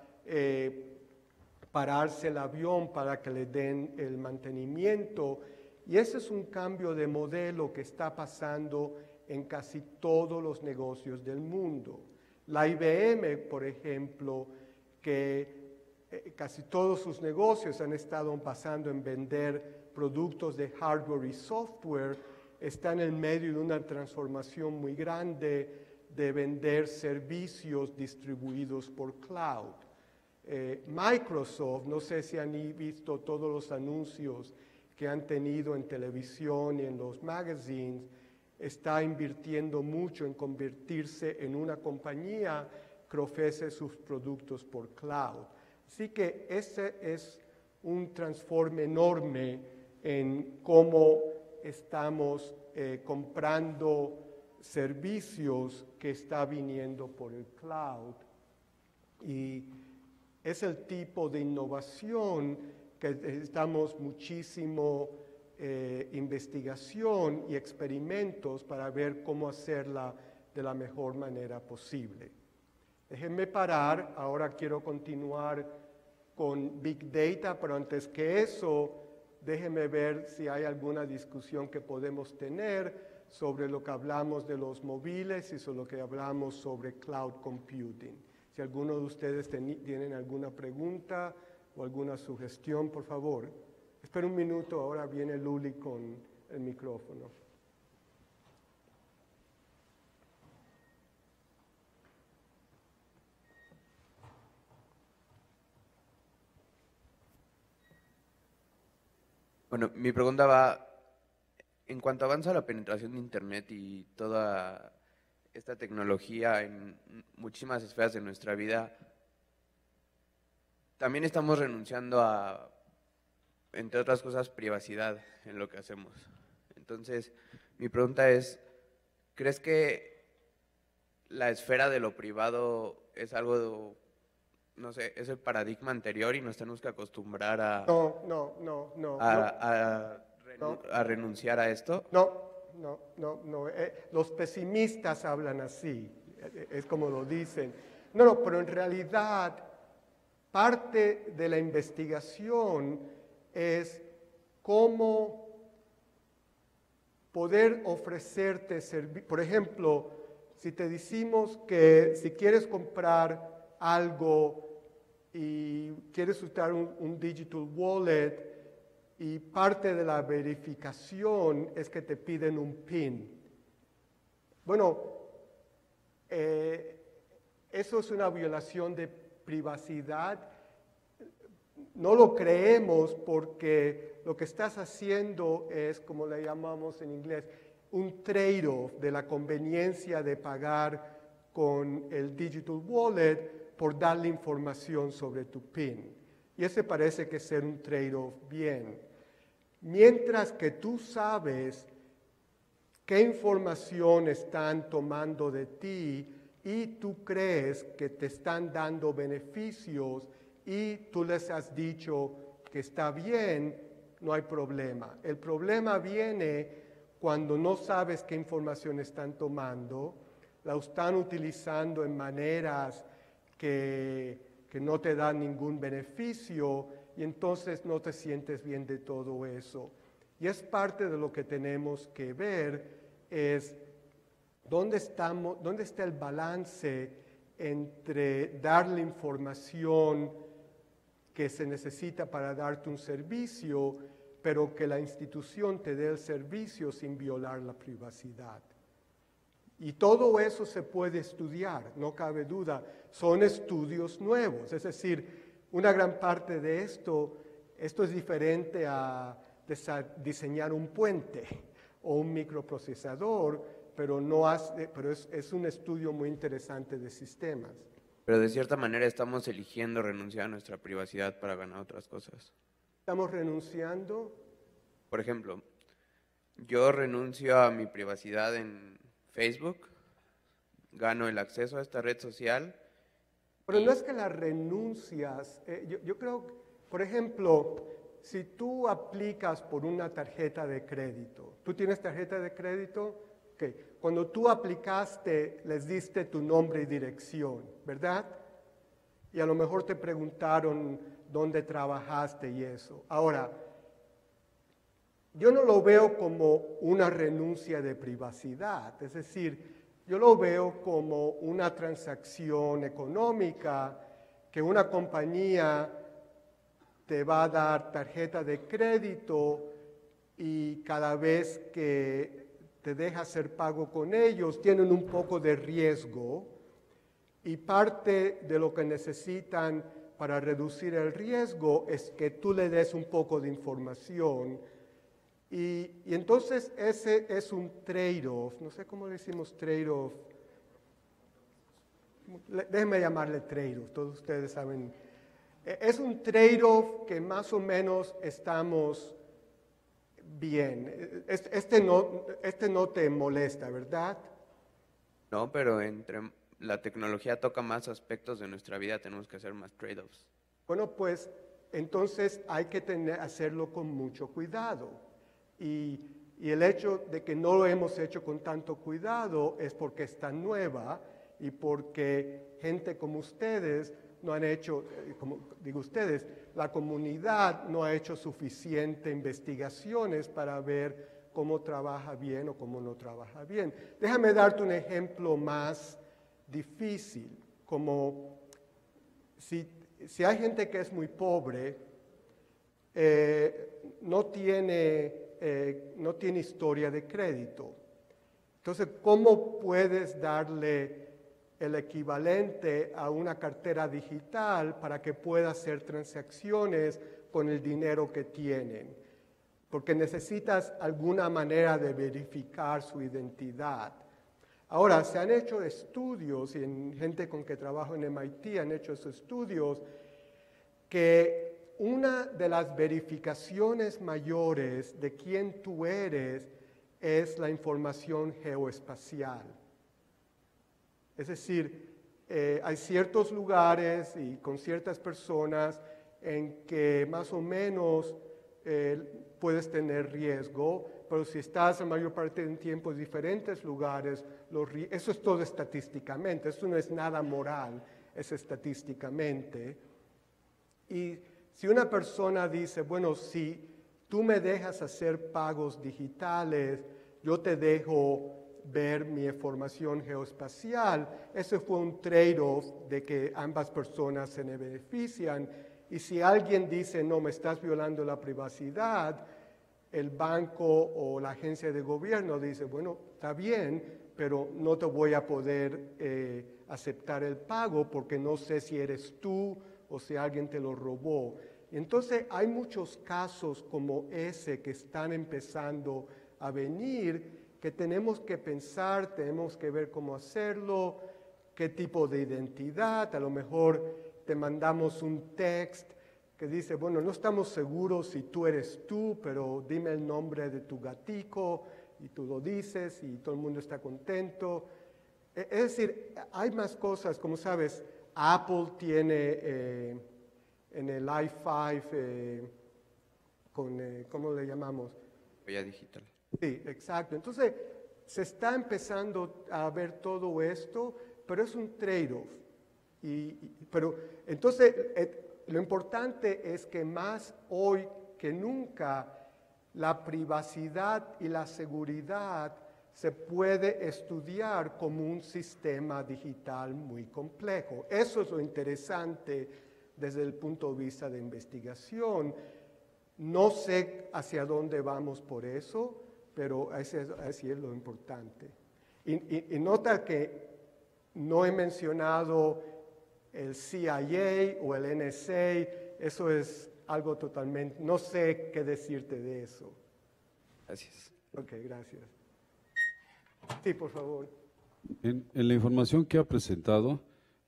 pararse el avión para que le den el mantenimiento. Y ese es un cambio de modelo que está pasando en casi todos los negocios del mundo. La IBM, por ejemplo, que casi todos sus negocios han estado basando en vender productos de hardware y software, está en el medio de una transformación muy grande de vender servicios distribuidos por cloud. Microsoft, no sé si han visto todos los anuncios que han tenido en televisión y en los magazines, está invirtiendo mucho en convertirse en una compañía que ofrece sus productos por cloud. Así que ese es un transforme enorme en cómo estamos comprando servicios que está viniendo por el cloud. Y es el tipo de innovación que necesitamos muchísimo investigación y experimentos para ver cómo hacerla de la mejor manera posible. Déjenme parar, ahora quiero continuar con Big Data, pero antes que eso, déjenme ver si hay alguna discusión que podemos tener sobre lo que hablamos de los móviles y sobre lo que hablamos sobre cloud computing. Si alguno de ustedes tienen alguna pregunta o alguna sugestión, por favor. Espera un minuto, ahora viene Luli con el micrófono. Bueno, mi pregunta va, en cuanto avanza la penetración de Internet y toda esta tecnología en muchísimas esferas de nuestra vida, también estamos renunciando a, entre otras cosas, privacidad en lo que hacemos. Entonces, mi pregunta es, ¿crees que la esfera de lo privado es algo, no sé, es el paradigma anterior y nos tenemos que acostumbrar a, a renunciar a esto? No. Los pesimistas hablan así, es como lo dicen. No, pero en realidad parte de la investigación es cómo poder ofrecerte servicios. Por ejemplo, si te decimos que si quieres comprar algo y quieres usar un digital wallet y parte de la verificación es que te piden un PIN. Bueno, eso es una violación de privacidad. No lo creemos porque lo que estás haciendo es, como le llamamos en inglés, un trade-off de la conveniencia de pagar con el digital wallet por darle información sobre tu PIN. Y ese parece que ser un trade-off bien. Mientras que tú sabes qué información están tomando de ti y tú crees que te están dando beneficios y tú les has dicho que está bien, no hay problema. El problema viene cuando no sabes qué información están tomando, la están utilizando en maneras que no te dan ningún beneficio y entonces no te sientes bien de todo eso. Y es parte de lo que tenemos que ver, es dónde está el balance entre darle información que se necesita para darte un servicio, pero que la institución te dé el servicio sin violar la privacidad. Y todo eso se puede estudiar, no cabe duda. Son estudios nuevos, es decir, una gran parte de esto es diferente a diseñar un puente o un microprocesador, pero es un estudio muy interesante de sistemas. Pero de cierta manera estamos eligiendo renunciar a nuestra privacidad para ganar otras cosas. ¿Estamos renunciando? Por ejemplo, yo renuncio a mi privacidad en Facebook, gano el acceso a esta red social. Pero no es que las renuncias, yo creo, por ejemplo, si tú aplicas por una tarjeta de crédito, ¿tú tienes tarjeta de crédito? Okay. Cuando tú aplicaste, les diste tu nombre y dirección, ¿verdad? Y a lo mejor te preguntaron dónde trabajaste y eso. Ahora, yo no lo veo como una renuncia de privacidad, es decir, yo lo veo como una transacción económica que una compañía te va a dar tarjeta de crédito y cada vez que te deja hacer pago con ellos tienen un poco de riesgo y parte de lo que necesitan para reducir el riesgo es que tú le des un poco de información. Y entonces ese es un trade-off, no sé cómo decimos trade-off, déjenme llamarle trade-off, todos ustedes saben. Es un trade-off que más o menos estamos bien. Este no te molesta, ¿verdad? No, pero entre la tecnología toca más aspectos de nuestra vida, tenemos que hacer más trade-offs. Bueno, pues entonces hay que hacerlo con mucho cuidado. Y el hecho de que no lo hemos hecho con tanto cuidado es porque está nueva y porque gente como ustedes no han hecho, como digo ustedes, la comunidad no ha hecho suficiente investigaciones para ver cómo trabaja bien o cómo no trabaja bien. Déjame darte un ejemplo más difícil, como si hay gente que es muy pobre, no tiene historia de crédito. Entonces, ¿cómo puedes darle el equivalente a una cartera digital para que pueda hacer transacciones con el dinero que tienen? Porque necesitas alguna manera de verificar su identidad. Ahora, se han hecho estudios, y en gente con que trabajo en MIT han hecho esos estudios, que una de las verificaciones mayores de quién tú eres es la información geoespacial. Es decir, hay ciertos lugares y con ciertas personas en que más o menos puedes tener riesgo, pero si estás la mayor parte del tiempo en diferentes lugares, eso es todo estadísticamente, eso no es nada moral, es estadísticamente. Y si una persona dice, bueno, si tú me dejas hacer pagos digitales, yo te dejo ver mi información geoespacial, ese fue un trade-off de que ambas personas se benefician. Y si alguien dice, no, me estás violando la privacidad, el banco o la agencia de gobierno dice, bueno, está bien, pero no te voy a poder aceptar el pago porque no sé si eres tú o si alguien te lo robó. Entonces hay muchos casos como ese que están empezando a venir, que tenemos que pensar, tenemos que ver cómo hacerlo, qué tipo de identidad, a lo mejor te mandamos un text que dice, bueno, no estamos seguros si tú eres tú, pero dime el nombre de tu gatico, y tú lo dices y todo el mundo está contento. Es decir, hay más cosas, como sabes, Apple tiene en el i5, ¿cómo le llamamos? Huella digital. Sí, exacto. Entonces, se está empezando a ver todo esto, pero es un trade-off. Pero entonces, lo importante es que más hoy que nunca, la privacidad y la seguridad se puede estudiar como un sistema digital muy complejo. Eso es lo interesante desde el punto de vista de investigación. No sé hacia dónde vamos por eso, pero así es lo importante. Y nota que no he mencionado el CIA o el NSA, eso es algo totalmente, no sé qué decirte de eso. Gracias. Ok, gracias. Sí, por favor. En la información que ha presentado,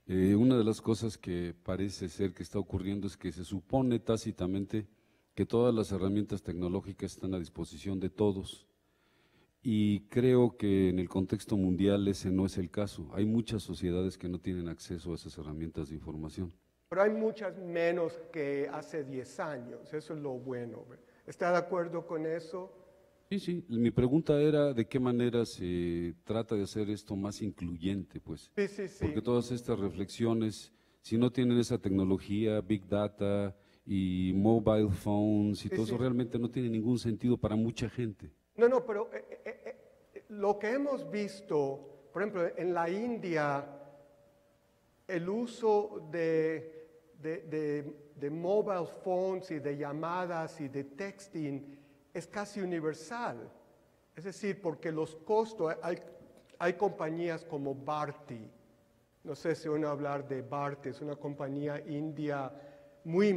una de las cosas que parece ser que está ocurriendo es que se supone tácitamente que todas las herramientas tecnológicas están a disposición de todos. Y creo que en el contexto mundial ese no es el caso. Hay muchas sociedades que no tienen acceso a esas herramientas de información. pero hay muchas menos que hace 10 años, eso es lo bueno. ¿Está de acuerdo con eso? Sí, sí. Mi pregunta era de qué manera se trata de hacer esto más incluyente, pues. Sí, sí, sí. Porque todas estas reflexiones, si no tienen esa tecnología, Big Data y mobile phones y Sí, todo eso, sí. realmente no tiene ningún sentido para mucha gente. No, pero lo que hemos visto, por ejemplo, en la India, el uso de mobile phones y de llamadas y de texting es casi universal. Es decir, porque los costos, hay compañías como Bharti, no sé si van a hablar de Bharti, es una compañía india muy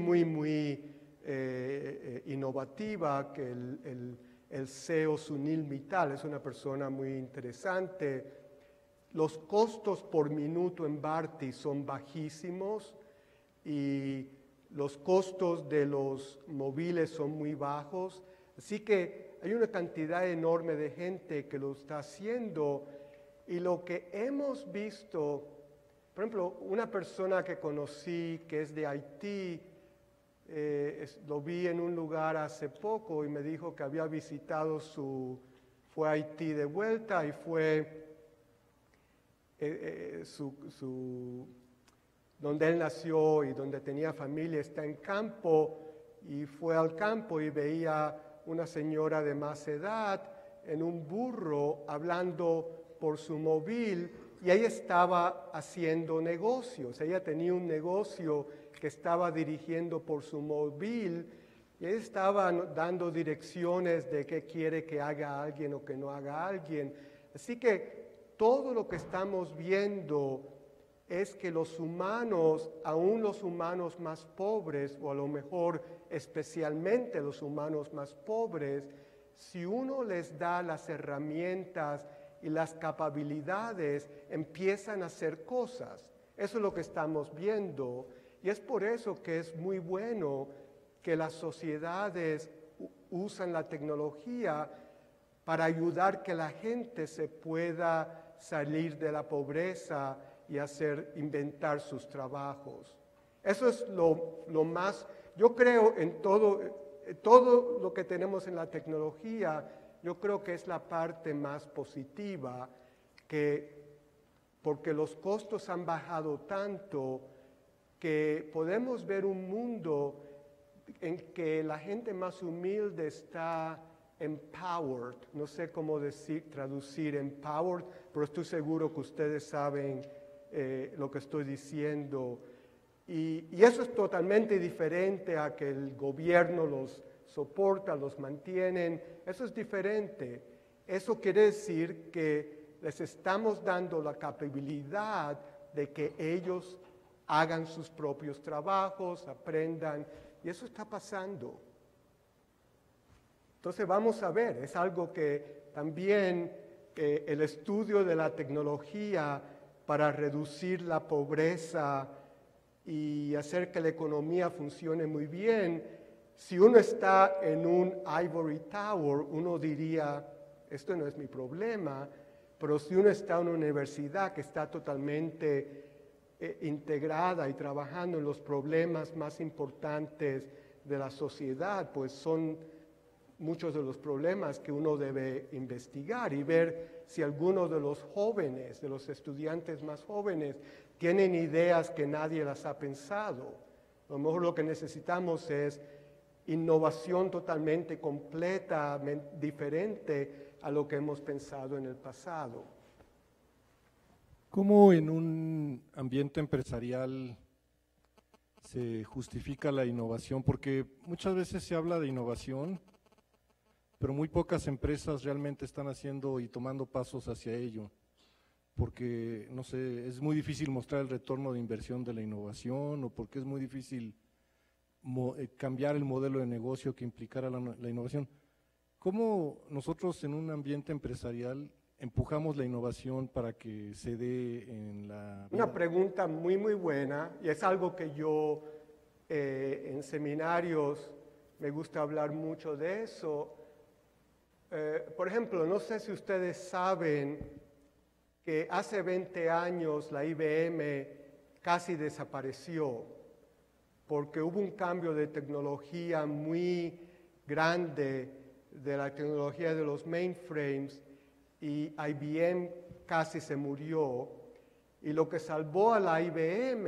innovativa, que el CEO Sunil Mittal es una persona muy interesante. Los costos por minuto en Bharti son bajísimos y los costos de los móviles son muy bajos. Así que hay una cantidad enorme de gente que lo está haciendo y lo que hemos visto, por ejemplo, una persona que conocí que es de Haití, lo vi en un lugar hace poco y me dijo que había visitado fue a Haití de vuelta y fue donde él nació y donde tenía familia está en campo y fue al campo y veía una señora de más edad en un burro hablando por su móvil y ella estaba haciendo negocios, ella tenía un negocio que estaba dirigiendo por su móvil y ella estaba dando direcciones de qué quiere que haga alguien o que no haga alguien. Así que todo lo que estamos viendo es que los humanos, aún los humanos más pobres, o a lo mejor especialmente los humanos más pobres, si uno les da las herramientas y las capacidades, empiezan a hacer cosas. Eso es lo que estamos viendo. Y es por eso que es muy bueno que las sociedades usan la tecnología para ayudar que la gente se pueda salir de la pobreza y inventar sus trabajos. Eso es lo más, yo creo en todo lo que tenemos en la tecnología, yo creo que es la parte más positiva, porque los costos han bajado tanto que podemos ver un mundo en que la gente más humilde está empowered, no sé cómo traducir empowered, pero estoy seguro que ustedes saben lo que estoy diciendo. Y eso es totalmente diferente a que el gobierno los soporta, los mantienen, eso es diferente. Eso quiere decir que les estamos dando la capacidad de que ellos hagan sus propios trabajos, aprendan, y eso está pasando. Entonces vamos a ver, es algo que también el estudio de la tecnología para reducir la pobreza y hacer que la economía funcione muy bien, si uno está en un ivory tower, uno diría, esto no es mi problema, pero si uno está en una universidad que está totalmente integrada y trabajando en los problemas más importantes de la sociedad, pues son muchos de los problemas que uno debe investigar y ver si algunos de los jóvenes, de los estudiantes más jóvenes, tienen ideas que nadie las ha pensado. A lo mejor lo que necesitamos es innovación totalmente completa, diferente a lo que hemos pensado en el pasado. ¿Cómo en un ambiente empresarial se justifica la innovación? Porque muchas veces se habla de innovación, pero muy pocas empresas realmente están haciendo y tomando pasos hacia ello, porque, no sé, es muy difícil mostrar el retorno de inversión de la innovación o porque es muy difícil cambiar el modelo de negocio que implicara la innovación. ¿Cómo nosotros en un ambiente empresarial empujamos la innovación para que se dé en la vida? Una pregunta muy buena y es algo que yo en seminarios me gusta hablar mucho de eso. Por ejemplo, no sé si ustedes saben que hace 20 años la IBM casi desapareció. porque hubo un cambio de tecnología muy grande de la tecnología de los mainframes y IBM casi se murió. Y lo que salvó a la IBM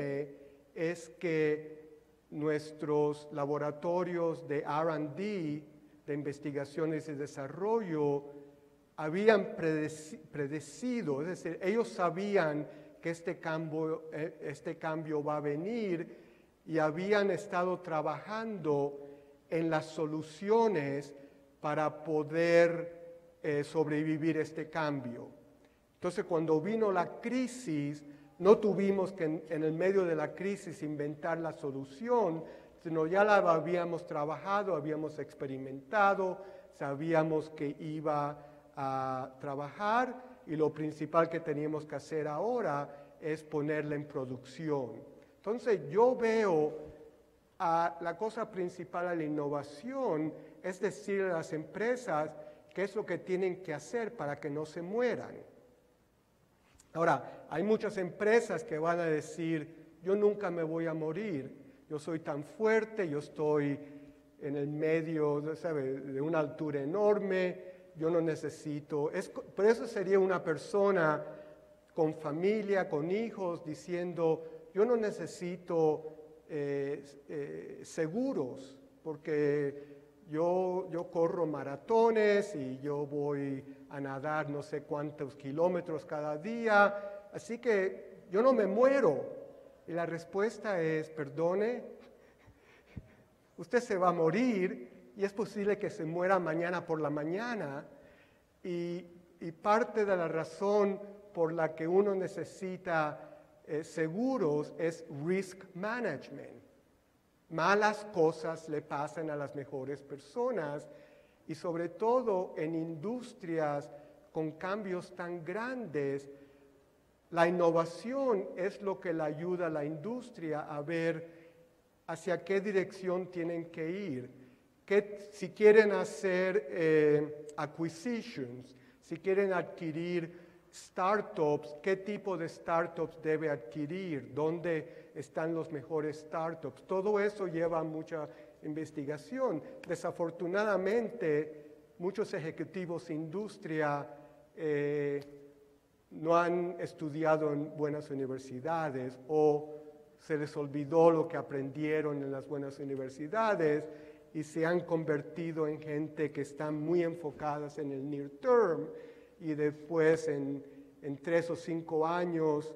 es que nuestros laboratorios de R&D, de investigaciones y desarrollo, habían predecido, es decir, ellos sabían que este cambio va a venir y habían estado trabajando en las soluciones para poder sobrevivir este cambio. Entonces, cuando vino la crisis, no tuvimos que en el medio de la crisis inventar la solución, sino ya la habíamos trabajado, habíamos experimentado, sabíamos que iba a trabajar y lo principal que teníamos que hacer ahora es ponerla en producción. Entonces, yo veo la cosa principal a la innovación, es decir, a las empresas qué es lo que tienen que hacer para que no se mueran. Ahora, hay muchas empresas que van a decir, yo nunca me voy a morir, yo soy tan fuerte, yo estoy en el medio, ¿sabe?, de una altura enorme, yo no necesito, pero eso sería una persona con familia, con hijos, diciendo, yo no necesito seguros, porque yo corro maratones y yo voy a nadar no sé cuántos kilómetros cada día, así que yo no me muero. Y la respuesta es, perdone, usted se va a morir y es posible que se muera mañana por la mañana. Y parte de la razón por la que uno necesita seguros es risk management. Malas cosas le pasan a las mejores personas y sobre todo en industrias con cambios tan grandes, la innovación es lo que le ayuda a la industria a ver hacia qué dirección tienen que ir. Si quieren hacer acquisitions, si quieren adquirir startups, qué tipo de startups debe adquirir, dónde están los mejores startups. Todo eso lleva mucha investigación. Desafortunadamente, muchos ejecutivos de industria no han estudiado en buenas universidades o se les olvidó lo que aprendieron en las buenas universidades y se han convertido en gente que están muy enfocadas en el near term y después en 3 o 5 años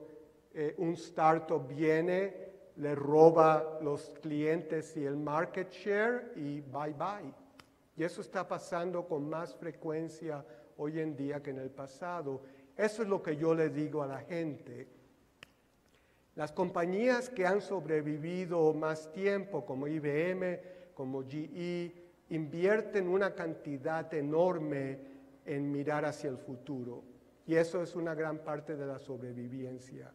un startup viene, le roba los clientes y el market share y bye bye. Y eso está pasando con más frecuencia hoy en día que en el pasado. Eso es lo que yo le digo a la gente. Las compañías que han sobrevivido más tiempo, como IBM, como GE, invierten una cantidad enorme en mirar hacia el futuro. Y eso es una gran parte de la sobrevivencia.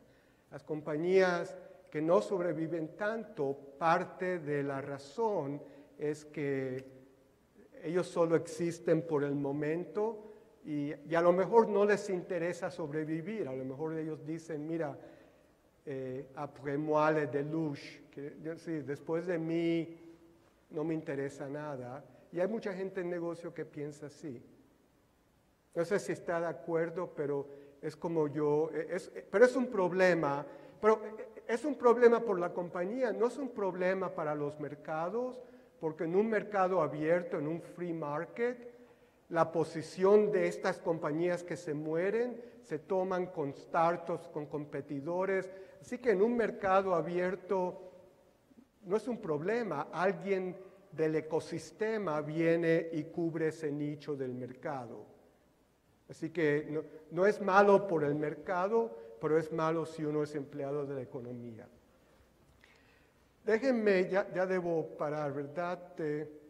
Las compañías que no sobreviven tanto, parte de la razón es que ellos solo existen por el momento y a lo mejor no les interesa sobrevivir. A lo mejor ellos dicen, mira, après moi le déluge, sí, después de mí no me interesa nada. Y hay mucha gente en negocio que piensa así. No sé si está de acuerdo, pero es como yo, pero es un problema. Pero es un problema por la compañía, no es un problema para los mercados, porque en un mercado abierto, en un free market, la posición de estas compañías que se mueren se toman con startups, con competidores. Así que en un mercado abierto no es un problema. Alguien del ecosistema viene y cubre ese nicho del mercado. Así que no es malo por el mercado, pero es malo si uno es empleado de la economía. Déjenme, ya debo parar, ¿verdad? Teníamos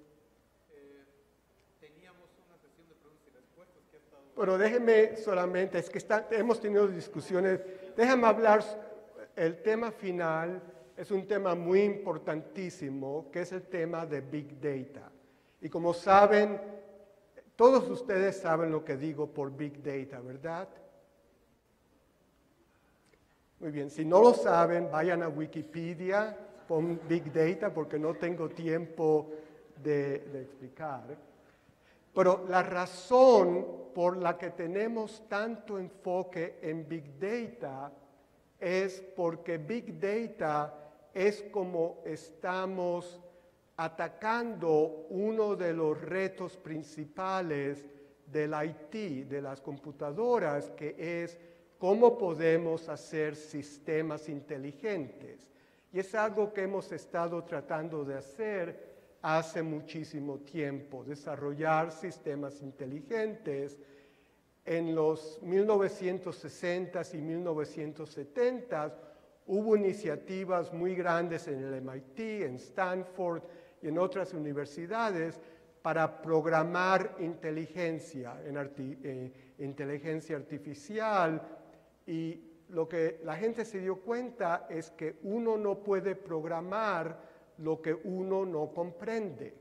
una sesión de preguntas y respuestas que ha estado... Pero déjenme solamente, es que hemos tenido discusiones, déjame hablar, el tema final es un tema muy importantísimo, que es el tema de Big Data. Y como saben, todos ustedes saben lo que digo por Big Data, ¿verdad? Muy bien, si no lo saben, vayan a Wikipedia, con Big Data porque no tengo tiempo de explicar. Pero la razón por la que tenemos tanto enfoque en Big Data es porque Big Data es como estamos atacando uno de los retos principales del IT, de las computadoras, que es cómo podemos hacer sistemas inteligentes. Y es algo que hemos estado tratando de hacer hace muchísimo tiempo, desarrollar sistemas inteligentes. En los 1960s y 1970s hubo iniciativas muy grandes en el MIT, en Stanford y en otras universidades para programar inteligencia, inteligencia artificial, y lo que la gente se dio cuenta es que uno no puede programar lo que uno no comprende,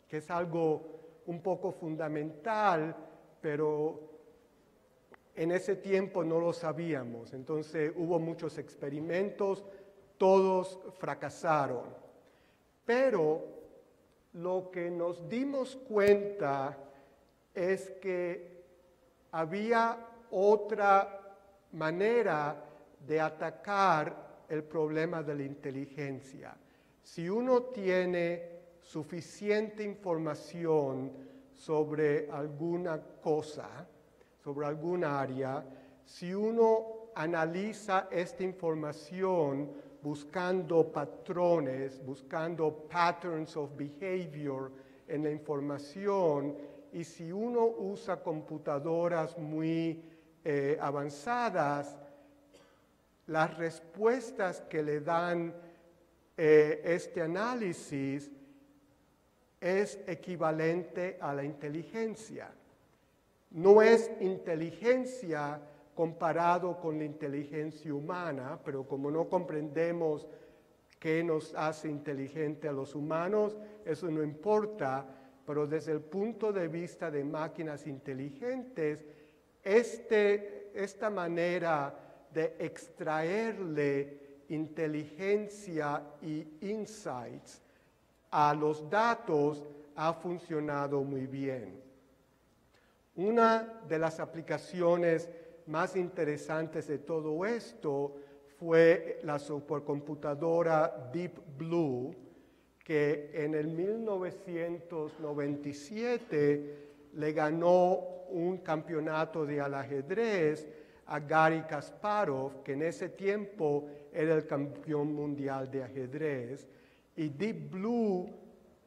que es algo un poco fundamental, pero en ese tiempo no lo sabíamos. Entonces hubo muchos experimentos, todos fracasaron. Pero lo que nos dimos cuenta es que había otra manera de atacar el problema de la inteligencia. Si uno tiene suficiente información sobre alguna cosa, sobre algún área, si uno analiza esta información buscando patrones, buscando patterns of behavior en la información, y si uno usa computadoras muy avanzadas, las respuestas que le dan este análisis es equivalente a la inteligencia. No es inteligencia comparado con la inteligencia humana, pero como no comprendemos qué nos hace inteligente a los humanos, eso no importa, pero desde el punto de vista de máquinas inteligentes, esta manera de extraerle inteligencia y insights a los datos ha funcionado muy bien. Una de las aplicaciones más interesantes de todo esto fue la supercomputadora Deep Blue, que en el 1997 le ganó un campeonato de ajedrez a Garry Kasparov, que en ese tiempo era el campeón mundial de ajedrez. Y Deep Blue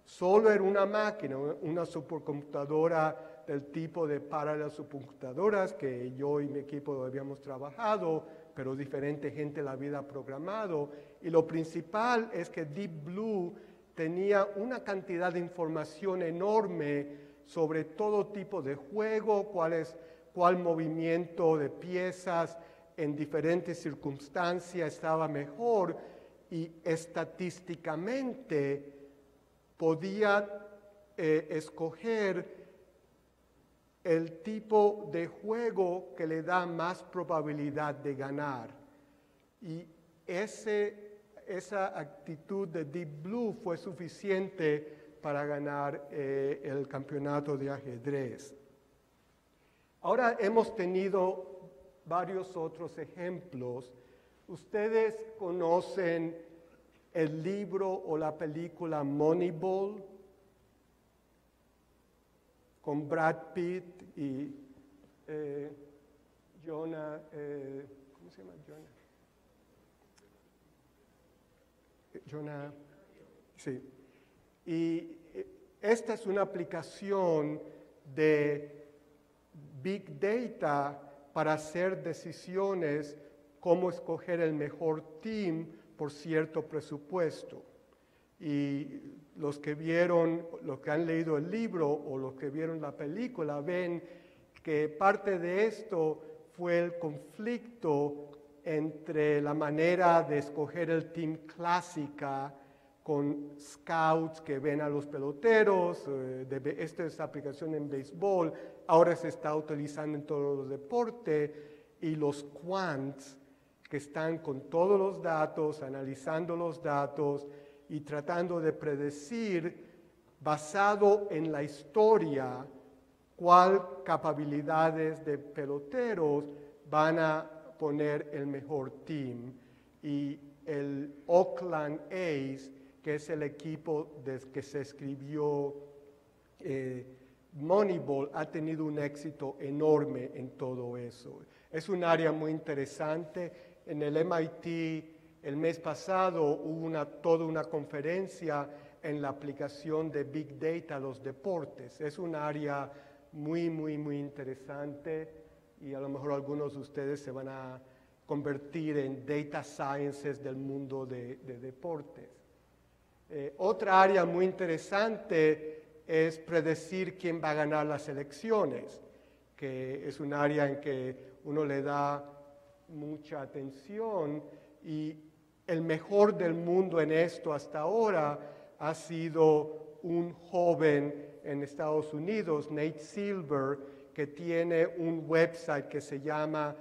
solo era una máquina, una supercomputadora del tipo de parallel supercomputadoras que yo y mi equipo habíamos trabajado, pero diferente gente la había programado. Y lo principal es que Deep Blue tenía una cantidad de información enorme sobre todo tipo de juego, cuál movimiento de piezas en diferentes circunstancias estaba mejor, y estadísticamente podía escoger el tipo de juego que le da más probabilidad de ganar. Y esa actitud de Deep Blue fue suficiente para ganar el campeonato de ajedrez. Ahora hemos tenido varios otros ejemplos. ¿Ustedes conocen el libro o la película Moneyball? Con Brad Pitt y Jonah, ¿cómo se llama? Jonah, sí. Y esta es una aplicación de Big Data para hacer decisiones, cómo escoger el mejor team por cierto presupuesto. Y los que han leído el libro o los que vieron la película ven que parte de esto fue el conflicto entre la manera de escoger el team clásica con scouts que ven a los peloteros, esta es aplicación en béisbol, ahora se está utilizando en todos los deportes, y los quants que están con todos los datos, analizando los datos y tratando de predecir, basado en la historia, cuál capacidades de peloteros van a poner el mejor team. Y el Oakland A's, que es el equipo que se escribió Moneyball, ha tenido un éxito enorme en todo eso. Es un área muy interesante. En el MIT el mes pasado hubo toda una conferencia en la aplicación de Big Data a los deportes. Es un área muy, muy, muy interesante y a lo mejor algunos de ustedes se van a convertir en data sciences del mundo de deportes. Otra área muy interesante es predecir quién va a ganar las elecciones, que es un área en que uno le da mucha atención y el mejor del mundo en esto hasta ahora ha sido un joven en Estados Unidos, Nate Silver, que tiene un website que se llama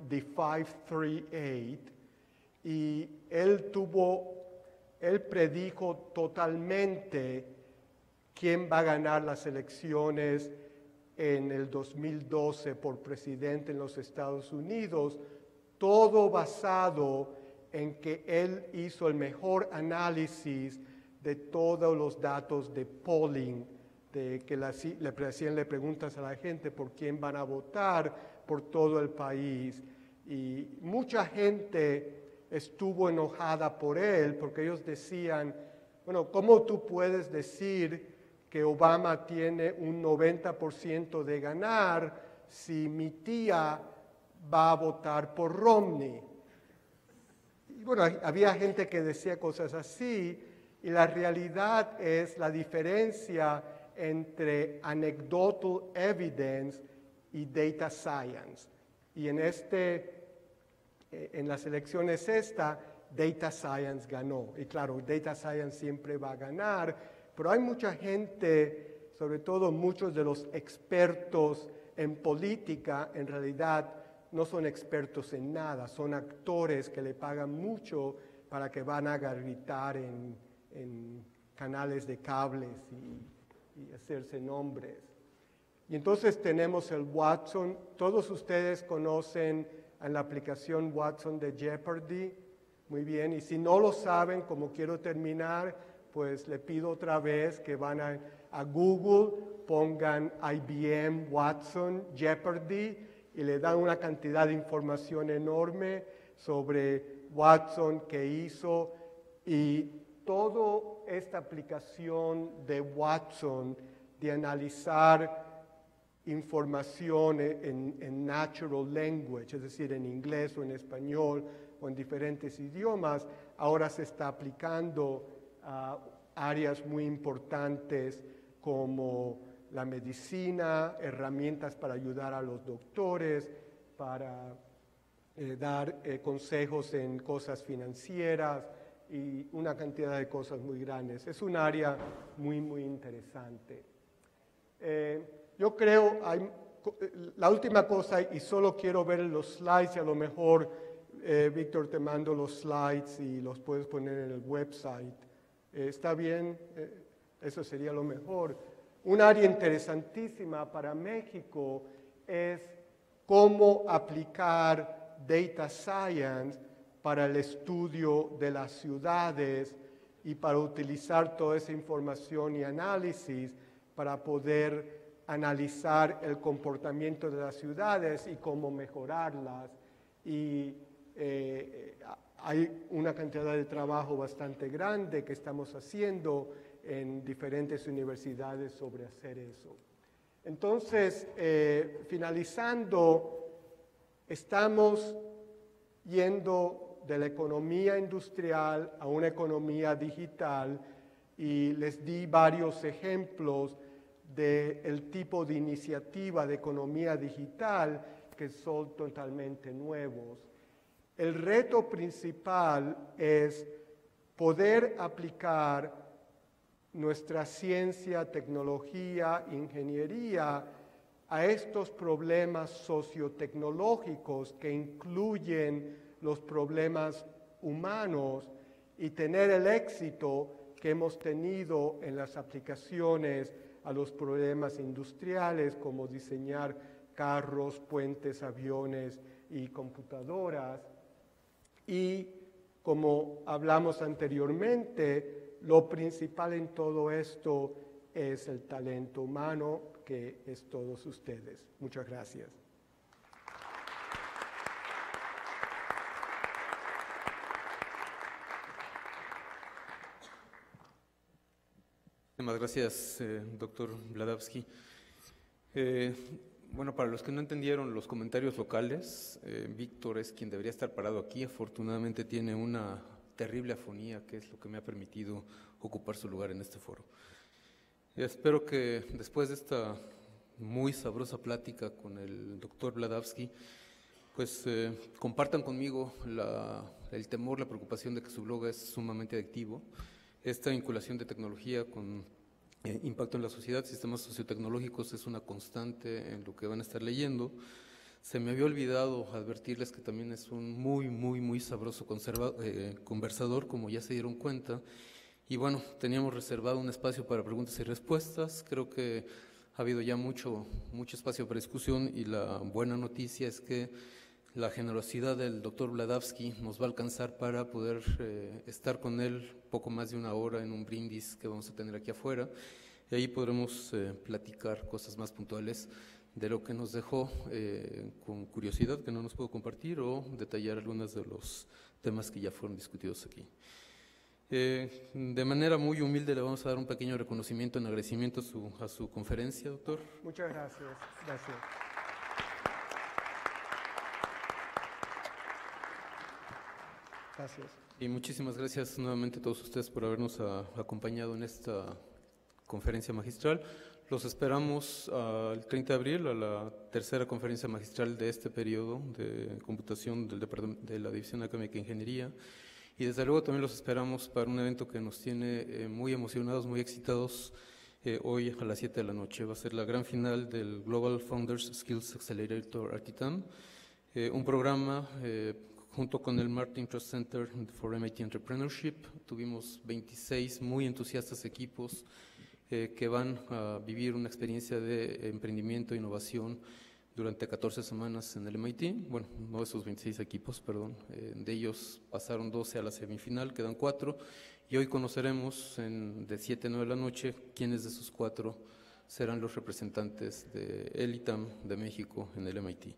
The 538 y él predijo totalmente quién va a ganar las elecciones en el 2012 por presidente en los Estados Unidos, todo basado en que él hizo el mejor análisis de todos los datos de polling, de que le preguntas a la gente por quién van a votar por todo el país. Y mucha gente estuvo enojada por él porque ellos decían, bueno, ¿cómo tú puedes decir que Obama tiene un 90% de ganar si mi tía va a votar por Romney? Y bueno, había gente que decía cosas así y la realidad es la diferencia entre anecdotal evidence y data science. Y en las elecciones data science ganó. Y claro, data science siempre va a ganar, pero hay mucha gente, sobre todo muchos de los expertos en política, en realidad no son expertos en nada, son actores que le pagan mucho para que van a gritar en canales de cables y hacerse nombres. Y entonces tenemos el Watson. Todos ustedes conocen a la aplicación Watson de Jeopardy. Muy bien, y si no lo saben, como quiero terminar, pues le pido otra vez que van a Google, pongan IBM Watson Jeopardy y le dan una cantidad de información enorme sobre Watson que hizo y toda esta aplicación de Watson de analizar información en natural language, es decir, en inglés o en español o en diferentes idiomas, ahora se está aplicando a áreas muy importantes como la medicina, herramientas para ayudar a los doctores, para dar consejos en cosas financieras y una cantidad de cosas muy grandes. Es un área muy, muy interesante. Yo creo, la última cosa, y solo quiero ver los slides, y a lo mejor, Víctor, te mando los slides y los puedes poner en el website. ¿Está bien? Eso sería lo mejor. Un área interesantísima para México es cómo aplicar data science para el estudio de las ciudades y para utilizar toda esa información y análisis para poder analizar el comportamiento de las ciudades y cómo mejorarlas. Y hay una cantidad de trabajo bastante grande que estamos haciendo en diferentes universidades sobre hacer eso. Entonces, finalizando, estamos yendo de la economía industrial a una economía digital y les di varios ejemplos del tipo de iniciativa de economía digital que son totalmente nuevos. El reto principal es poder aplicar nuestra ciencia, tecnología, ingeniería a estos problemas sociotecnológicos que incluyen los problemas humanos y tener el éxito que hemos tenido en las aplicaciones a los problemas industriales, como diseñar carros, puentes, aviones y computadoras. Y como hablamos anteriormente, lo principal en todo esto es el talento humano, que es todos ustedes. Muchas gracias. Muchas gracias, doctor Bladavsky. Bueno, para los que no entendieron los comentarios locales, Víctor es quien debería estar parado aquí. Afortunadamente tiene una terrible afonía, que es lo que me ha permitido ocupar su lugar en este foro. Espero que después de esta muy sabrosa plática con el doctor Bladavsky, pues compartan conmigo el temor, la preocupación de que su blog es sumamente adictivo. Esta vinculación de tecnología con impacto en la sociedad, sistemas sociotecnológicos, es una constante en lo que van a estar leyendo. Se me había olvidado advertirles que también es un muy sabroso conversador, como ya se dieron cuenta. Y bueno, teníamos reservado un espacio para preguntas y respuestas. Creo que ha habido ya mucho espacio para discusión, y la buena noticia es que la generosidad del doctor Bladavsky nos va a alcanzar para poder estar con él poco más de una hora en un brindis que vamos a tener aquí afuera, y ahí podremos platicar cosas más puntuales de lo que nos dejó con curiosidad, que no nos puedo compartir, o detallar algunos de los temas que ya fueron discutidos aquí. De manera muy humilde le vamos a dar un pequeño reconocimiento en agradecimiento a su conferencia, doctor. Muchas gracias. Gracias. Gracias. Y muchísimas gracias nuevamente a todos ustedes por habernos acompañado en esta conferencia magistral. Los esperamos el 30 de abril a la tercera conferencia magistral de este periodo de computación de la División Académica de Ingeniería. Y desde luego también los esperamos para un evento que nos tiene muy emocionados, muy excitados, hoy a las 7 de la noche. Va a ser la gran final del Global Founders Skills Accelerator Artitam, un programa junto con el Martin Trust Center for MIT Entrepreneurship. Tuvimos 26 muy entusiastas equipos que van a vivir una experiencia de emprendimiento e innovación durante 14 semanas en el MIT. Bueno, no esos 26 equipos, perdón. De ellos pasaron 12 a la semifinal, quedan 4. Y hoy conoceremos de 7 a 9 de la noche quiénes de esos 4 serán los representantes del ITAM de México en el MIT.